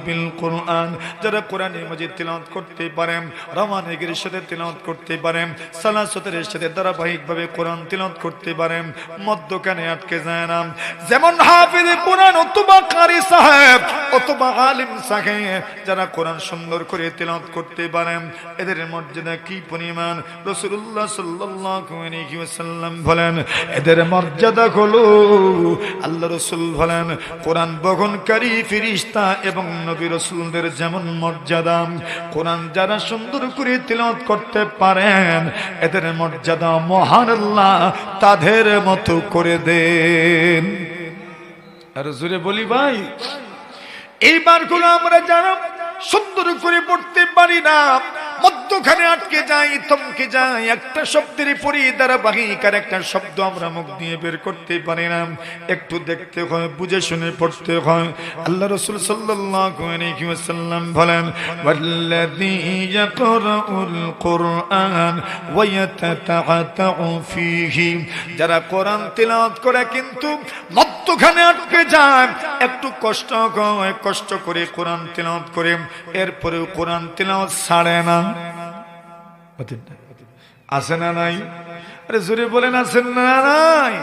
Speaker 1: বিল কোরআন, যারা কোরআনের মাঝে তিলাওয়াত করতে পারেন, রমানিগির সাথে তিলাওয়াত করতে পারেন, সালাসতের সাথে ধারাবাহিকভাবে কোরআন তিলাওয়াত করতে পারেন, মধ্যখানে আটকে যায় না। যেমন হাফিজ কোরআন অথবা কারি সাহেব অথবা আলিম সাহেব যারা কোরআন সুন্দর করে তিলাওয়াত করতে পারেন, এদের মর্যাদা কি পরিমাণ! রাসূলুল্লাহ সাল্লাল্লাহু আলাইহি ওয়াসাল্লাম বলেন, এদের মর্যাদা হলো, আল্লাহ রাসূল বলেন, কোরআন বহনকারী ফেরেশতা এবং নবী রাসূলদের যেমন মর্যাদা, কোরআন যারা সুন্দর করে তিলাওয়াত করতে পারেন এদের মর্যাদা মহান আল্লাহ তাদের মতো করে দেন। আর জোরে বলি ভাই, এইবার গুলো আমরা যারা সুন্দর করে পড়তে পারি না, মধ্যখানে আটকে যাই, থমকে যাই, একটা শব্দের পরে ধারাবাহিক আর একটা শব্দ আমরা মুখ দিয়ে বের করতে পারি না, একটু দেখতে হয়, বুঝে শুনে পড়তে হয়। আল্লাহ রাসূল সাল্লাল্লাহু আলাইহি ওয়াসাল্লাম বলেন, ওয়াল্লাযী ইয়াকরাউল কুরআন ওয়া ইয়াতাতাআতাউ ফীহি, যারা কোরআন তিলাওয়াত করে কিন্তু মধ্যখানে আটকে যায়, একটু কষ্ট করে কোরআন তিলাওয়াত করে, এরপরেও কোরআন তিলাওয়াত ছাড়ে না, আছে না নাই? আরে জোরে বলেন, আছে না নাই?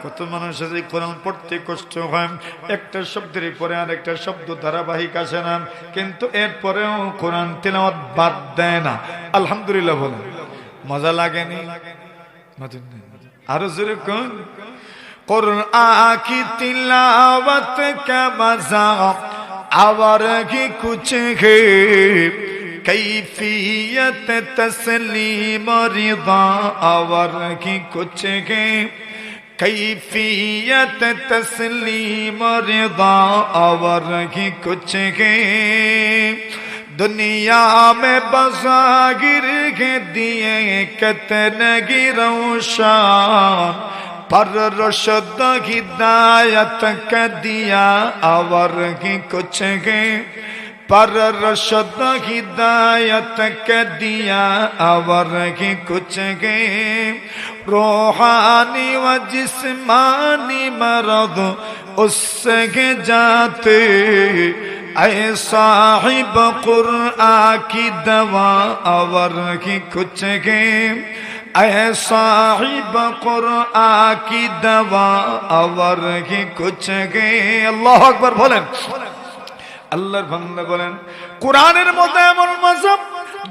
Speaker 1: কত মানুষ আছে কোরআন পড়তে কষ্ট হয়, একটা শব্দের পরে আর একটা শব্দ ধারাবাহিক আসে না, কিন্তু এরপরেও কোরআন তিলাওয়াত বাদ দেয় না। আলহামদুলিল্লাহ বলেন, মজা লাগেনি? আরো জোরে কোন कुरान की तिलावत का मजा और की कुछ है, कैफियत तस्लीम रिदा और की कुछ है, कैफियत तस्लीम रिदा और की कुछ है। दुनिया में बज़ाहिर के दिए कितने की रोशन, पर रशद हिदायत का दिया और की कुछ है, पर रशद हिदायत का दिया और की कुछ है। रूहानी व जिस्मानी मरद उससे जाते, ऐ साहिब कुरआन की दवा और की कुछ है, ऐ साहिब कुरआन की दवा और की कुछ है। আল্লাহু আকবার বলেন। আল্লাহর বান্দা বলেন, কোরআনের মধ্যে এমন মজা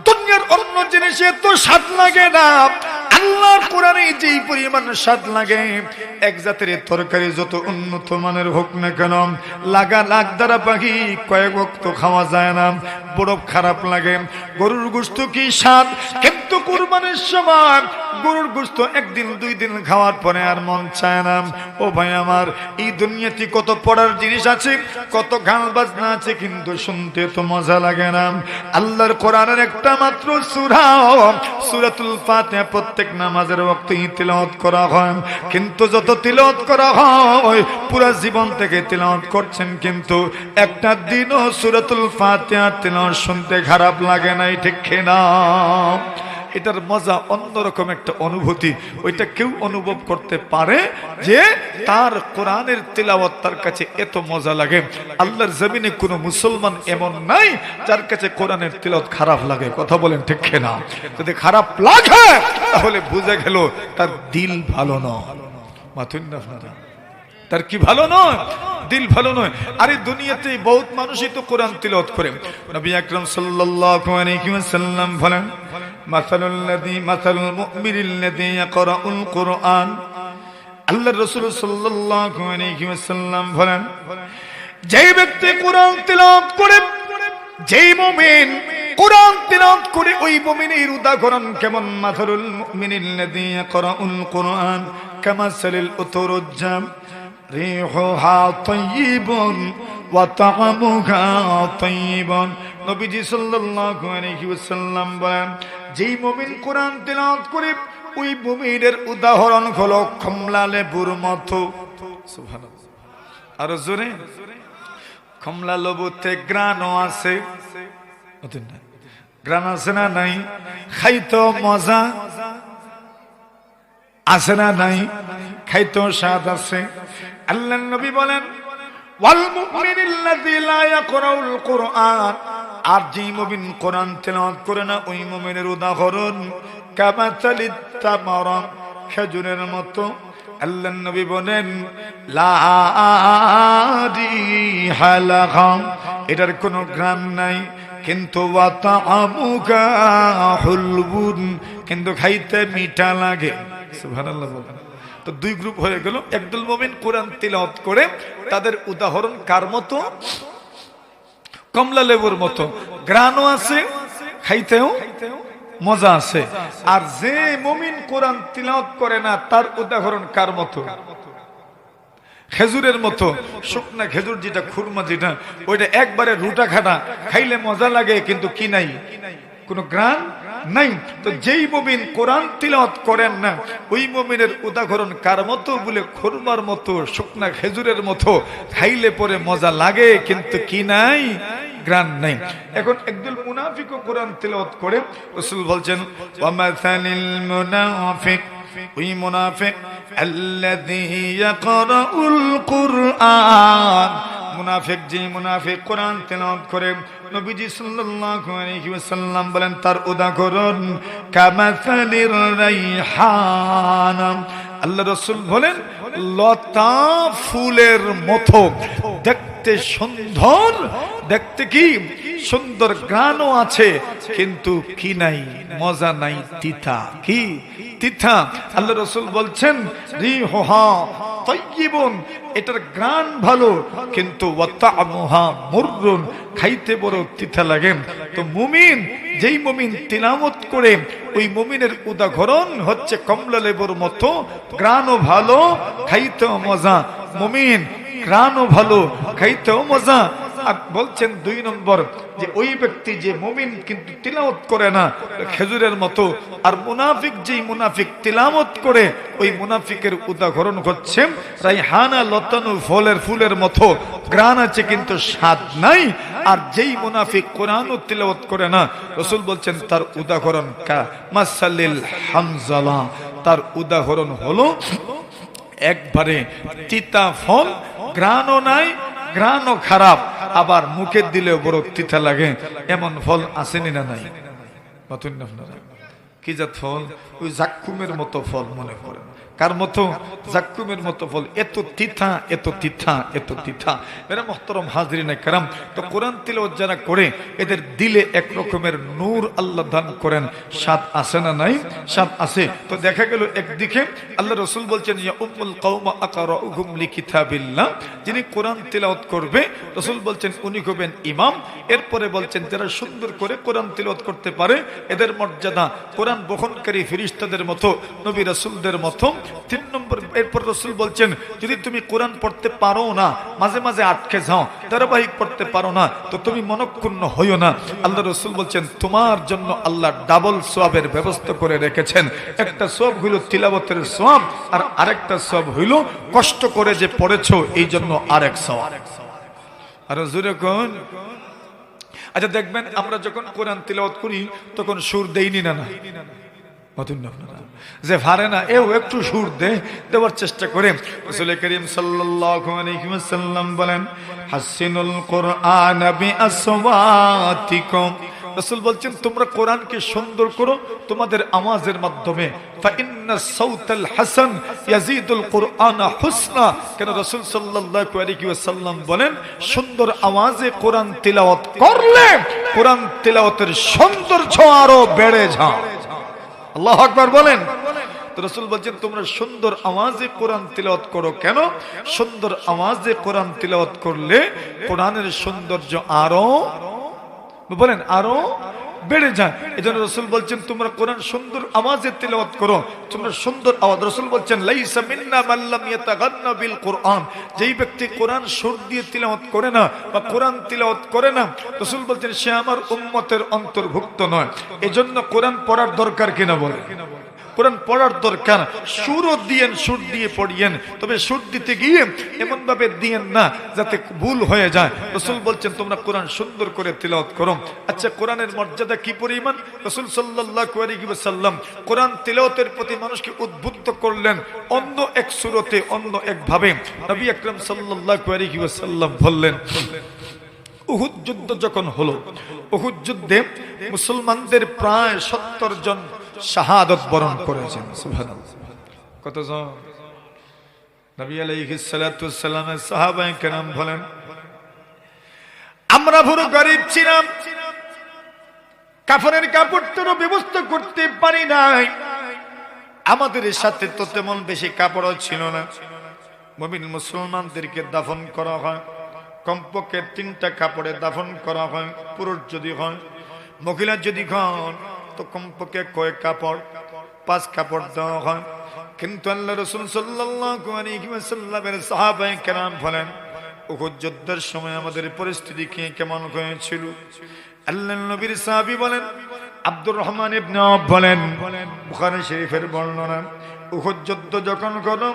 Speaker 1: দুনিয়ার অন্য জিনিসে তো স্বাদ লাগে না, আল্লাহর কোরআনে যেই পরিমাণ স্বাদ লাগে, এক জাতের তরকারি যত উন্নত মানের হোক না কেন, লাগা লাগ দ্বারা পাখি কয়েক ওয়াক্ত খাওয়া যায় না, বড় খারাপ লাগে। গরুর গোশত কি স্বাদ, কিন্তু কুরবানির সময় গরুর গোশত একদিন দুই দিন খাওয়ার পরে আর মন চায় না। ও ভাই আমার, এই দুনিয়াতে কত পড়ার জিনিস আছে, কত গান বাজনা আছে, কিন্তু শুনতে তো মজা লাগে না। আল্লাহর কোরআনের একটা মাত্র সূরা সূরাতুল ফাতিহা প্রত্যেক নামাজের ওয়াক্তে তিলাওয়াত করা হয়, কিন্তু যত তিলাওয়াত করা হয় পুরা জীবন থেকে তিলাওয়াত করছেন, কিন্তু একটা দিনও সূরাতুল ফাতিহা তিলাওয়াত শুনতে খারাপ লাগে নাই, ঠিক না? এটার মজা অন্যরকম একটা অনুভূতি, ওইটা কেউ অনুভব করতে পারে যে তার কোরআনের তিলাওয়াত তার কাছে এত মজা লাগে। আল্লাহর জমিনে কোনো মুসলমান এমন নাই যার কাছে কোরআনের তিলাওয়াত খারাপ লাগে, কথা বলেন ঠিক না? যদি খারাপ লাগে তাহলে বুঝে গেল তার দিল ভালো নয়। মাথুন না আপনারা, তার কি ভালো নয়, দিল ভালো নয়। আরে দুনিয়াতে বহুত মানুষই তো কোরআন তিলাওয়াত করে। নবী আকরাম সাল্লাল্লাহু আলাইহি ওয়াসাল্লাম বলেন, মাসালুল মুমিনিল্লাযী ইয়াকরাউল কুরআন, আল্লাহর রাসূল সাল্লাল্লাহু আলাইহি ওয়াসাল্লাম বলেন, যে ব্যক্তি কোরআন তিলাওয়াত করে যেই মুমিন কোরআন তিলাওয়াত করে ওই মুমিনের উদাহরণ কেমন মাসালুল মুমিনিল্লাযী ইয়াকরাউল কুরআন কামাসালিল উতুরুজ্জাম রিহুহা তাইয়িবুন ওয়া তা'আমুহা তাইয়িবুন। নবীজি সাল্লাল্লাহু আলাইহি ওয়াসাল্লাম বলেন, যেই মুমিন কোরআন তিলাওয়াত করে ওই মুমিনের উদাহরণ হলো কমলা লেবুর মতো। সুবহানাল্লাহ। আর জোরে, কমলা লেবুতে গ্রানও আছে, গ্রান আছে না নাই? খাইতো মজা আছে না নাই? খাইতো স্বাদ আছে। আল্লাহর নবী বলেন, ওয়াল মুমিনিল্লাযী লা ইয়াকরাউল কুরআন, আর যে মুমিন কোরআন তেলাওয়াত করে না ওই মুমিনের উদাহরণ কামাসালিত তামারা, খেজুরের মতো। আল্লাহর নবী বলেন, লা রিহা লাহা, এটার কোনো ঘ্রাণ নাই, কিন্তু ওয়া তা'আমুহা হুলবুন, কিন্তু খাইতে মিঠা লাগে। সুবহানাল্লাহ। তো দুই গ্রুপ হয়ে গেল। একদল মুমিন কোরআন তিলাওয়াত করে, তাদের উদাহরণ কার মতো? কমলা লেবুর মতো, গ্রানও আছে, খাইতেও মজা আছে। আর যে মুমিন কোরআন তিলাওয়াত করে না তার উদাহরণ কার মতো? খেজুরের মতো। শুকনা খেজুর যেটা, খুরমা যেটা, ওইটা একবারে রুটা খাটা, খাইলে মজা লাগে কিন্তু কি নাই? কোনো গ্রান নাই। তো যেই মুমিন কোরআন তিলাওয়াত করেন না ওই মুমিনের উদাহরণ কার মতো? বলে খুরমার মতো, শুকনা খেজুরের মতো, খাইলে পরে মজা লাগে কিন্তু কি নাই? গ্রান নাই। এখন একদল মুনাফিকও কোরআন তিলাওয়াত করে। রাসূল বলছেন, ওয়া মাসালিল মুনাফিক, ওই মুনাফিক আল্লাযী ইয়াকরাউল কুরআন, মুনাফিক যে মুনাফিক কোরআন তেলাওয়াত করে, নবীজি সাল্লাল্লাহু আলাইহি ওয়াসাল্লাম বলেন তার উদাহরণ কামাসালির রাইহান, আল্লাহ রাসূল বলেন লতা ফুলের মতো, দেখতে সুন্দর, দেখতে কি সুন্দর, গ্রানও আছে কিন্তু কি নাই? মজা নাই, তিতা। কি তিতা? আল্লাহ রাসূল বলছেন রিহুহা তাইয়িবুন, এটার গ্রান ভালো কিন্তু ওয়া তা'আমুহা মুররুন, খাইতে বড় তিতা লাগে। তো মুমিন, যেই মুমিন তিলাওয়াত করে ওই মুমিনের উদাহরণ হচ্ছে কমলা লেবুর মতো, গ্রানও ভালো, খাইতেও মজা। মুমিন গ্রানও ভালো, খাইতেও মজা। আর বলছেন দুই নম্বর যে ওই ব্যক্তি যে মুমিন কিন্তু তিলাওয়াত করে না, খেজুরের মতো। আর মুনাফিক, যেই মুনাফিক তিলাওয়াত করে ওই মুনাফিকের উদাহরণ হচ্ছে রাইহানা, লতানো ফুলের মতো, গ্রান আছে কিন্তু স্বাদ নাই। আর যেই মুনাফিক কোরআন তিলাওয়াত করে না, রাসূল বলছেন তার উদাহরণ কামাসালিল হামজালা, তার উদাহরণ হলো একবারে তিতা ফল, গ্রানও নাই, গ্রানও খারাপ, আবার মুখে দিলেও বড় তিতা লাগে। এমন ফল আসেনি না নাই? কি জাত ফল? ওই জাক্কুমের মতো ফল মনে করেন। কার মতো? জাক্কুমের মতো ফল। এত তিতা, এত তিতা, এত তিতা। মেরা মুহতারাম হাজরিনে কেরাম, তো কোরআন তিলাওয়াত যারা করে এদের দিলে এক রকমের নূর আল্লাহ দান করেন। স্বাদ আছে না নাই? স্বাদ আছে। তো দেখা গেল একদিকে আল্লাহ রাসূল বলছেন ইয়া উম্মুল কওমা আকরাউহুম লিকিতাবিল্লাহ, যিনি কোরআন তিলাওয়াত করবে রাসূল বলছেন উনি হবেন ইমাম। এরপরে বলছেন যারা সুন্দর করে কোরআন তিলাওয়াত করতে পারে এদের মর্যাদা কোরআন বহনকারী ফেরেশতাদের মতো, নবী রাসূলদের মতো। 3 নম্বর, এরপর রাসূল বলছেন যদি তুমি কোরআন পড়তে পারো না, মাঝে মাঝে আটকে যাও, ধারাবাহিক পড়তে পারো না, তো তুমি মনক্ষুণ্ণ হইও না। আল্লাহ রাসূল বলছেন তোমার জন্য আল্লাহ ডাবল সওয়াবের ব্যবস্থা করে রেখেছেন। একটা সওয়াব হইল তিলাওয়াতের সওয়াব, আর আরেকটা সওয়াব হইল কষ্ট করে যে পড়েছো এই জন্য আরেক সওয়াব। আর জোরে কোন? আচ্ছা দেখবেন আমরা যখন কোরআন তিলাওয়াত করি তখন সুর দেইনি না? যে পারে না এও একটু সুর দেওয়ার চেষ্টা করে। রাসূল করিম সাল্লাল্লাহু আলাইহি ওয়াসাল্লাম বলেন হাসিনুল কুরআন বিআসওয়াতিকুম, রাসূল বলছেন তোমরা কোরআনকে সুন্দর করো তোমাদের আওয়াজের মাধ্যমে। ফাইন্নাস সাউতাল হাসান ইয়াজিদুল কুরআনা হুসনা, কেন রাসূল সাল্লাল্লাহু আলাইহি ওয়াসাল্লাম বলেন সুন্দর আওয়াজে কোরআন তিলাওয়াত করলে কোরআন তিলাওয়াতের সৌন্দর্য আরো বেড়ে যায়। আল্লাহু আকবার বলেন। তো রাসূল বলছেন তোমরা সুন্দর আওয়াজে কোরআন তিলাওয়াত করো। কেন? সুন্দর আওয়াজে কোরআন তিলাওয়াত করলে কোরআনের সৌন্দর্য আরো বলেন আরো বেড়ে যায়। এজন্য রাসূল বলছেন তোমরা কোরআন সুন্দর আওয়াজে তেলাওয়াত করো, তোমরা সুন্দর আওয়াজ। রাসূল বলছেন লাইসা মিন্না মান লাম ইয়াতাগান্না বিল কুরআন, যেই ব্যক্তি কোরআন সুর দিয়ে তেলাওয়াত করে না বা কোরআন তেলাওয়াত করে না, রাসূল বলছেন সে আমার উম্মতের অন্তর্ভুক্ত নয়। এজন্য কোরআন পড়ার দরকার কিনা বলে, কোরআন পড়ার দরকার। সুরও দিয়েন, সুর দিয়ে পড়িয়েন, তবে সুর দিতে গিয়ে এমন ভাবে দিয়েন না যাতে ভুল হয়ে যায়। রাসূল বলছেন তোমরা কোরআন সুন্দর করে তিলাওয়াত করো। আচ্ছা, কোরআনের মর্যাদা কি পরিমাণ? রাসূল সাল্লাল্লাহু আলাইহি ওয়াসাল্লাম কোরআন তিলাওয়াতের প্রতি মানুষকে উদ্বুদ্ধ করলেন অন্য এক সূরতে, অন্য এক ভাবে। নবী আকরাম সাল্লাল্লাহু আলাইহি ওয়াসাল্লাম বললেন, উহুদ যুদ্ধ যখন হলো, উহুদ যুদ্ধে মুসলমানদের প্রায় 70 জন শাহাদাত বরণ করেছেন। সুবহানাল্লাহ। কতজন? নবী আলাইহিস সালাতু ওয়াস সালামের সাহাবায়ে কেরাম বলেন, আমরা পুরো গরীব ছিলাম, কাফনের কাপড়েরও ব্যবস্থা করতে পারি নাই, আমাদের সাথে তো তেমন বেশি কাপড়ও ছিল না। মুমিন মুসলমানদেরকে দাফন করা হয় কমপক্ষে 3টা কাপড়ে দাফন করা হয়। পুরুষ যদি হয়, মহিলা যদি হন তো কমপক্ষে কয়েক কাপড়, 5 কাপড় দেওয়া হয়। কিন্তু আল্লাহ রাসূল সাল্লাল্লাহু আলাইহি ওয়াসাল্লামের সাহাবায়ে কেরাম বলেন, উহুদ যুদ্ধের সময় আমাদের পরিস্থিতি কেমন হয়েছিল? আল্লাহর নবীর সাহাবী বলেন, আব্দুর রহমান ইবনে আওফ বলেন, বুখারী শরীফের বর্ণনা, উহুদ যুদ্ধ যখন হলো,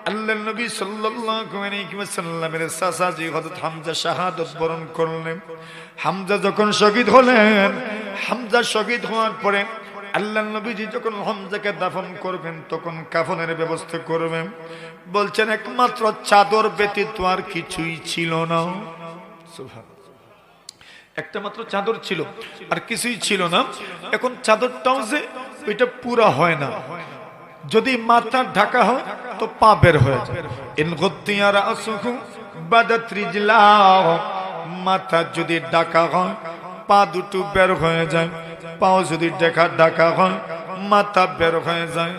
Speaker 1: আল্লাহর নবী সাল্লাল্লাহু আলাইহি ওয়াসাল্লামের চাচা হযরত হামজা শাহাদাত বরণ করলেন। হামজা যখন শহীদ হলেন, হামজা শহীদ হওয়ার পরে আল্লাহর নবীজি যখন হামজাকে দাফন করবেন তখন কাফনের ব্যবস্থা করবেন। বলছেন একমাত্র চাদর ব্যতীত আর কিছুই ছিল না। সুবহানাল্লাহ। একটা মাত্র চাদর ছিল, আর কিছুই ছিল না। এখন চাদরটাও যে ওইটা পুরা হয় না, যদি মাথা ঢাকা হয় তো পা বের হয়ে যায়। ইন গুত্তিয়া রাসুহু বাদাত রিজলাহু, মাথা যদি ঢাকা হয় পা দুটো বের হয়ে যায়, পাও যদি ঢাকা হয় মাথা বের হয়ে যায়।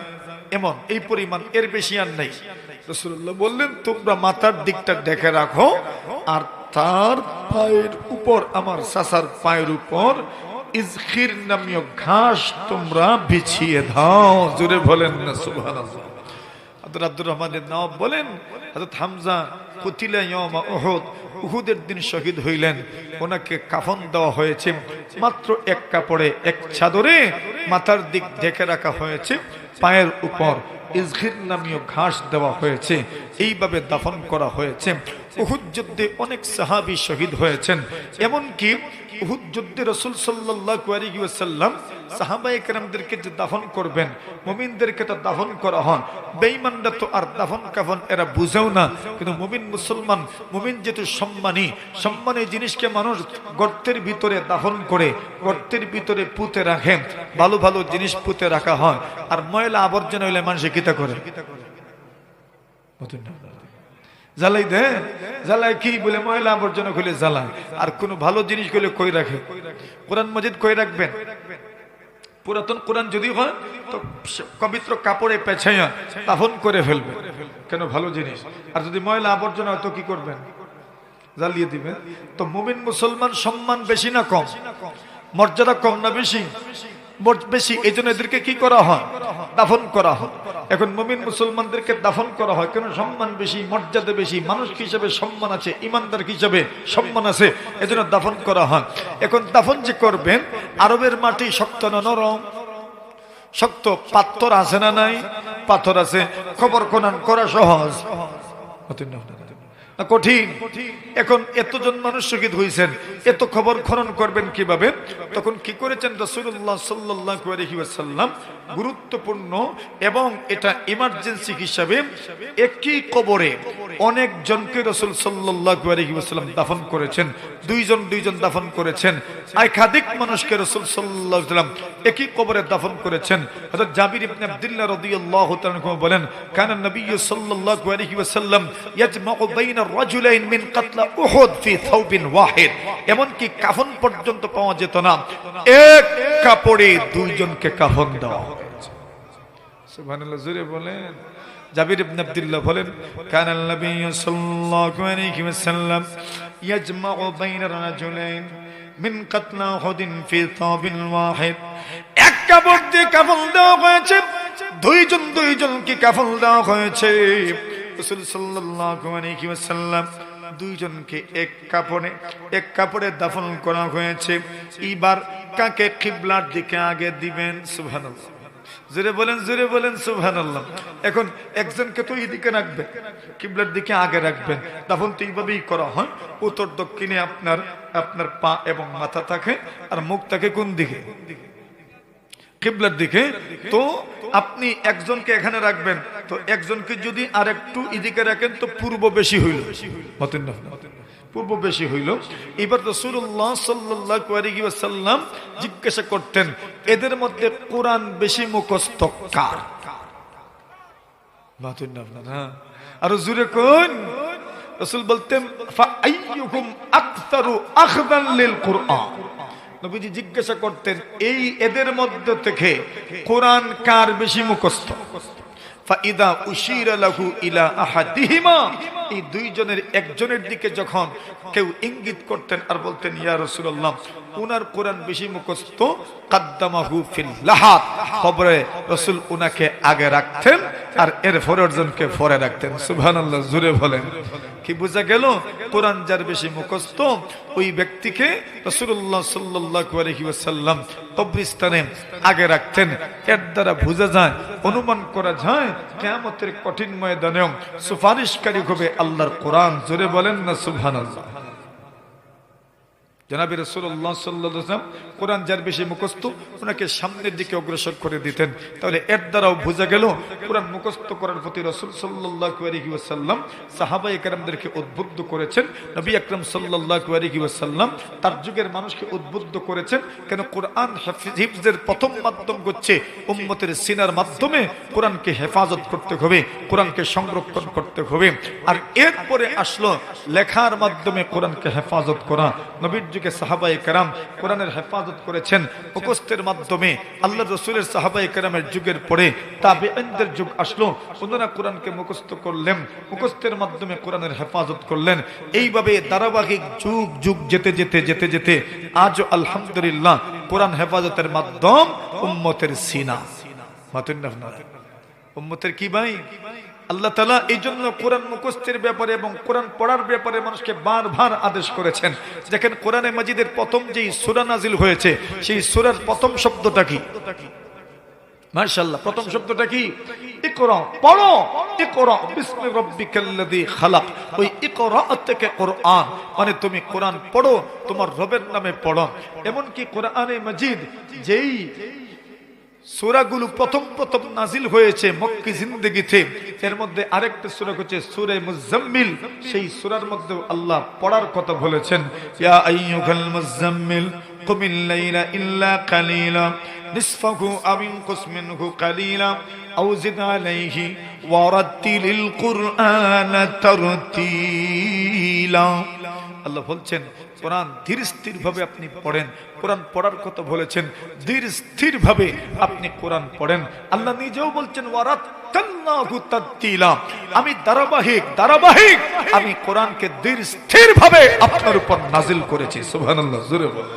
Speaker 1: এমন এই পরিমাণ, এর বেশি আর নাই। রাসূলুল্লাহ বললেন তোমরা মাথার দিকটা ঢেকে রাখো, আর তার পায়ের উপর, আমার চাচার পায়ের উপর ইজখির নামীয় ঘাস তোমরা বিছিয়ে দাও। জোরে বলেন না সুবহানাল্লাহ। হযরত আব্দুর রহমান ইবনে আওফ বলেন, হযরত হামজা কুতিলা ইয়াউমা উহুদ, উহুদের দিন শহীদ হইলেন। ওনাকে কাফন দেওয়া হয়েছে মাত্র এক কাপড়ে, এক চাদরে মাথার দিক ঢেকে রাখা হয়েছে, পায়ের উপর ইজখির নামীয় ঘাস দেওয়া হয়েছে, এইভাবে দাফন করা হয়েছে। উহুদ যুদ্ধে অনেক সাহাবী শহীদ হয়েছেন। এমনকি উহুদ যুদ্ধে রাসূল সাল্লাল্লাহু আলাইহি ওয়াসাল্লাম সাহাবায়ে কেরামদেরকে যে দাফন করবেন, মুমিনদেরকে তো দাফন করা হয়, বেঈমানরা তো আর দাফন কাফন এরা বুঝেও না। কিন্তু মুমিন মুসলমান, মুমিন যেহেতু সম্মানী জিনিসকে মানুষ গর্তের ভিতরে দাফন করে, গর্তের ভিতরে পুঁতে রাখে, ভালো ভালো জিনিস পুঁতে রাখা হয়। আর ময়লা আবর্জনা হইলে মানুষে কিতা করে? জ্বালাই দে, জ্বালাই কি বলে? ময়লা আবর্জনা খুলে জ্বালায়। আর কোন ভালো জিনিস গুলো কই রাখে? কোরআন মাজিদ কই রাখবেন? পুরাতন কোরআন যদি হয় তো পবিত্র কাপড়ে পেছাইয়া দাফন করে ফেলবেন। কেন? ভালো জিনিস। আর যদি ময়লা আবর্জনা হয় তো কি করবেন? জ্বালিয়ে দিবেন। তো মুমিন মুসলমান সম্মান বেশি না কম? মর্যাদা কম না বেশি? বেশি। এই জন্য এদেরকে কি করা হয়? দাফন করা হয়। এখন মুমিন মুসলমানদেরকে দাফন করা হয় কেন? সম্মান বেশি, মর্যাদা বেশি, মানুষ হিসেবে সম্মান আছে, ইমানদার হিসেবে সম্মান আছে, এজন্য দাফন করা হয়। এখন দাফন যে করবেন, আরবের মাটি শক্ত না নরম? শক্ত। পাথর আছে না নাই? পাথর আছে। খবর খনন করা সহজ না কঠিন? এখন এতজন মানুষ শহীদ হয়েছেন, এত খবর খনন করবেন কিভাবে? তখন কি করেছেন রাসূলুল্লাহ সাল্লাল্লাহু আলাইহি ওয়াসাল্লাম? গুরুত্বপূর্ণ এবং এটা ইমার্জেন্সি হিসাবে একই কবরে অনেক জনকে রাসূল সাল্লাল্লাহু আলাইহি ওয়াসাল্লাম দাফন করেছেন। দুইজন দাফন করেছেন। একাধিক মানুষকে রাসূল সাল্লাল্লাহু আলাইহি ওয়াসাল্লাম একই কবরে দাফন করেছেন। হযরত জাবির ইবনে আব্দুল্লাহ রাদিয়াল্লাহু তাআলা আনহু বলেন, কানা নবী সাল্লাল্লাহু আলাইহি ওয়াসাল্লাম ইয়াজমাউ বাইনা রাজুলাইন মিন কাতলা উহুদ ফি থাওবিন ওয়াহিদ। এমন কি কাফন পর্যন্ত পাওয়া যেত না, এক কাপড়ে দুইজনকে কাফন দেওয়া হয়েছে। সুবহানাল্লাহ। জোরে বলেন। জাবির ইবনে আব্দুল্লাহ বলেন, কানা নবী সাল্লাল্লাহু আলাইহি ওয়াসাল্লাম ইয়াজমাউ বাইনা রাজুলাইন মিন কাতলা উহুদিন ফি সাবিন ওয়াহিদ। এক কাপড় দিয়ে কাফন দেওয়া হয়েছে, দুইজনকে কাফন দেওয়া হয়েছে। রাসূল সাল্লাল্লাহু আলাইহি ওয়াসাল্লাম দুইজনকে এক কাপড়ে দাফন করা হয়েছে। এবার কাকে কিবলার দিকে আগে দিবেন? সুবহানাল্লাহ, জোরে বলেন সুবহানাল্লাহ। এখন একজনকে তো এইদিকে রাখবেন, কিবলার দিকে আগে রাখবেন। দাফন তো এইভাবেই করা হয়, উত্তর দক্ষিণে আপনার পা এবং মাথা থাকে, আর মুখ থাকে কোন দিকে? কিবলার দিকে। তো আপনি একজনকে এখানে রাখবেন, তো একজনকে যদি আরেকটু এদিকে রাখেন তো পূর্ব বেশি হইল, পূর্ব বেশি হইল। এবার রাসূলুল্লাহ সাল্লাল্লাহু আলাইহি ওয়াসাল্লাম জিজ্ঞাসা করতেন, এদের মধ্যে কোরআন বেশি মুখস্থ কার? আর জোরে কোন? রাসূল বলতেন ফা আইয়ুকুম আকতারু আখদান লিল কুরআন। নবীজি জিজ্ঞাসা করতেন, এদের মধ্যে থেকে কোরআন কার বেশি মুখস্থ? ফাইদা উশিরা লাহু ইলা আহাদিহিমা, এই দুইজনের একজনের দিকে যখন কেউ ইঙ্গিত করতেন আর বলতেন ইয়া রাসূলুল্লাহ, উনার কোরআন বেশি মুখস্থ, কাদ্দামাহু ফিল লাহাত, কবরে রাসূল উনাকে আগে রাখতেন আর এর পরের জনকে পরে রাখতেন। সুবহানাল্লাহ, জোরে বলেন। কি বোঝা গেল? কোরআন যার বেশি মুখস্থ ওই ব্যক্তিকে রাসূলুল্লাহ সাল্লাল্লাহু আলাইহি ওয়াসাল্লাম কবরস্থানে আগে রাখতেন। এর দ্বারা বোঝা যায়, অনুমান করা যায়, কিয়ামতের কঠিন ময়দানে সুপারিশকারী হবে আল্লাহর কোরআন। জোরে বলেন না সুবহানাল্লাহ। জনাবে রাসূলুল্লাহ সাল্লাল্লাহু আলাইহি ওয়াসাল্লাম কোরআন যার বেশি মুখস্থ ওনাকে সামনের দিকে অগ্রসর করে দিতেন। তাহলে এর দ্বারাও বোঝা গেল কোরআন মুখস্থ করার প্রতি রাসূল সাল্লাল্লাহু আলাইহি ওয়াসাল্লাম সাহাবায়ে কেরামদেরকে উদ্বুদ্ধ করেছেন। নবী আকরাম সাল্লাল্লাহু আলাইহি ওয়াসাল্লাম তার যুগের মানুষকে উদ্বুদ্ধ করেছেন। কেন? কোরআন হিফজের প্রথম মাধ্যম হচ্ছে উম্মতের সিনার মাধ্যমে কোরআনকে হেফাজত করতে হবে, কোরআনকে সংরক্ষণ করতে হবে। আর এরপরে আসলো লেখার মাধ্যমে কোরআনকে হেফাজত করা। নবীর যুগে সাহাবায়ে কেরাম কোরআনের হেফাজত করেছেন মুখস্থের মাধ্যমে। আল্লাহর রাসূলের সাহাবায়ে কেরামের যুগের পরে তাবেঈনদের যুগ আসলো, ওনারা কোরআনকে মুখস্থ করলেন, মুখস্থের মাধ্যমে কোরআনের হেফাজত করলেন। এইভাবে ধারাবাহিক যুগ যেতে যেতে আজও আলহামদুলিল্লাহ কোরআন হেফাজতের মাধ্যম উম্মতের সিনা। উম্মতের কি ভাই? আল্লাহ তাআলা এই জন্য কোরআন মুখস্থের ব্যাপারে এবং কোরআন পড়ার ব্যাপারে মানুষকে বারবার আদেশ করেছেন। দেখেন কোরআনে মাজিদের প্রথম যেই সূরা নাজিল হয়েছে, সেই সূরার প্রথম শব্দটা কি? মাশাআল্লাহ, প্রথম শব্দটা কি? ইকরা, পড়ো। ইকরা বিসমি রাব্বিকাল্লাযী খালাক। ওই ইকরা থেকে কোরআন, মানে তুমি কোরআন পড়ো, তোমার রবের নামে পড়ো। এমন কি কোরআনে মাজিদ যেই সূরাগুলো প্রথম নাজিল হয়েছে মক্কি জিন্দেগিতে, এর মধ্যে আরেকটা সূরা হচ্ছে সূরা মুজাম্মিল। সেই সূরার মধ্যে আল্লাহ পড়ার কথা বলেছেন, ইয়া আইয়ুহাল মুজাম্মিল কুমিল লাইলা ইল্লা কালিলা নিসফাহু আও ইনকুস মিনহু কালিলা আও জিদ আলাইহি ওয়া রাত্তিলিল কুরআনা তারতিলা। আল্লাহ বলছেন কোরআন ধীর স্থির ভাবে আপনি পড়েন। কোরআন পড়ার কথা বলেছেন, ধীর স্থির ভাবে আপনি কোরআন পড়েন। আল্লাহ নিজেও বলছেন ওয়ারাত্তালনাহু তারতিলা, আমি ধারাবাহিক আমি কোরআনকে ধীর স্থির ভাবে আপনার উপর নাজিল করেছি। সুবহানাল্লাহ, জোরে বলেন।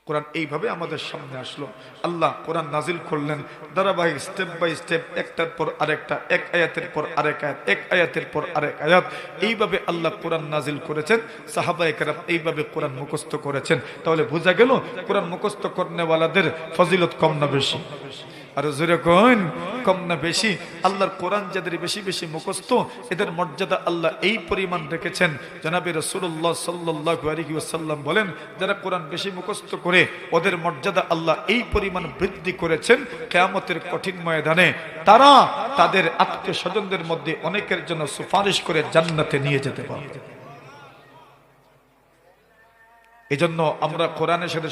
Speaker 1: কোরআন এইভাবে আমাদের সামনে আসলো। আল্লাহ কোরআন নাজিল করলেন ধারাবাহিক, স্টেপ বাই স্টেপ, একটার পর আরেকটা, এক আয়াতের পর আরেক আয়াত, এক আয়াতের পর আরেক আয়াত। এইভাবে আল্লাহ কোরআন নাজিল করেছেন। সাহাবায়ে কেরাম এইভাবে কোরআন মুখস্থ করেছেন। তাহলে বোঝা গেল কোরআন মুখস্থ করনেওয়ালাদের ফজিলত কম না বেশি? আর জোরে কোন, কম না বেশি? আল্লাহর কোরআন যাদের বেশি মুখস্থ, এদের মর্যাদা আল্লাহ এই পরিমাণ রেখেছেন। জনাবে রাসূলুল্লাহ সাল্লাল্লাহু আলাইহি ওয়াসাল্লাম বলেন, যারা কোরআন বেশি মুখস্থ করে ওদের মর্যাদা আল্লাহ এই পরিমাণ বৃদ্ধি করেছেন, কিয়ামতের কঠিন ময়দানে তারা তাদের আত্মীয় স্বজনদের মধ্যে অনেকের জন্য সুপারিশ করে জান্নাতে নিয়ে যেতে পারবে। এজন্য আমরা কোরআনের সাথে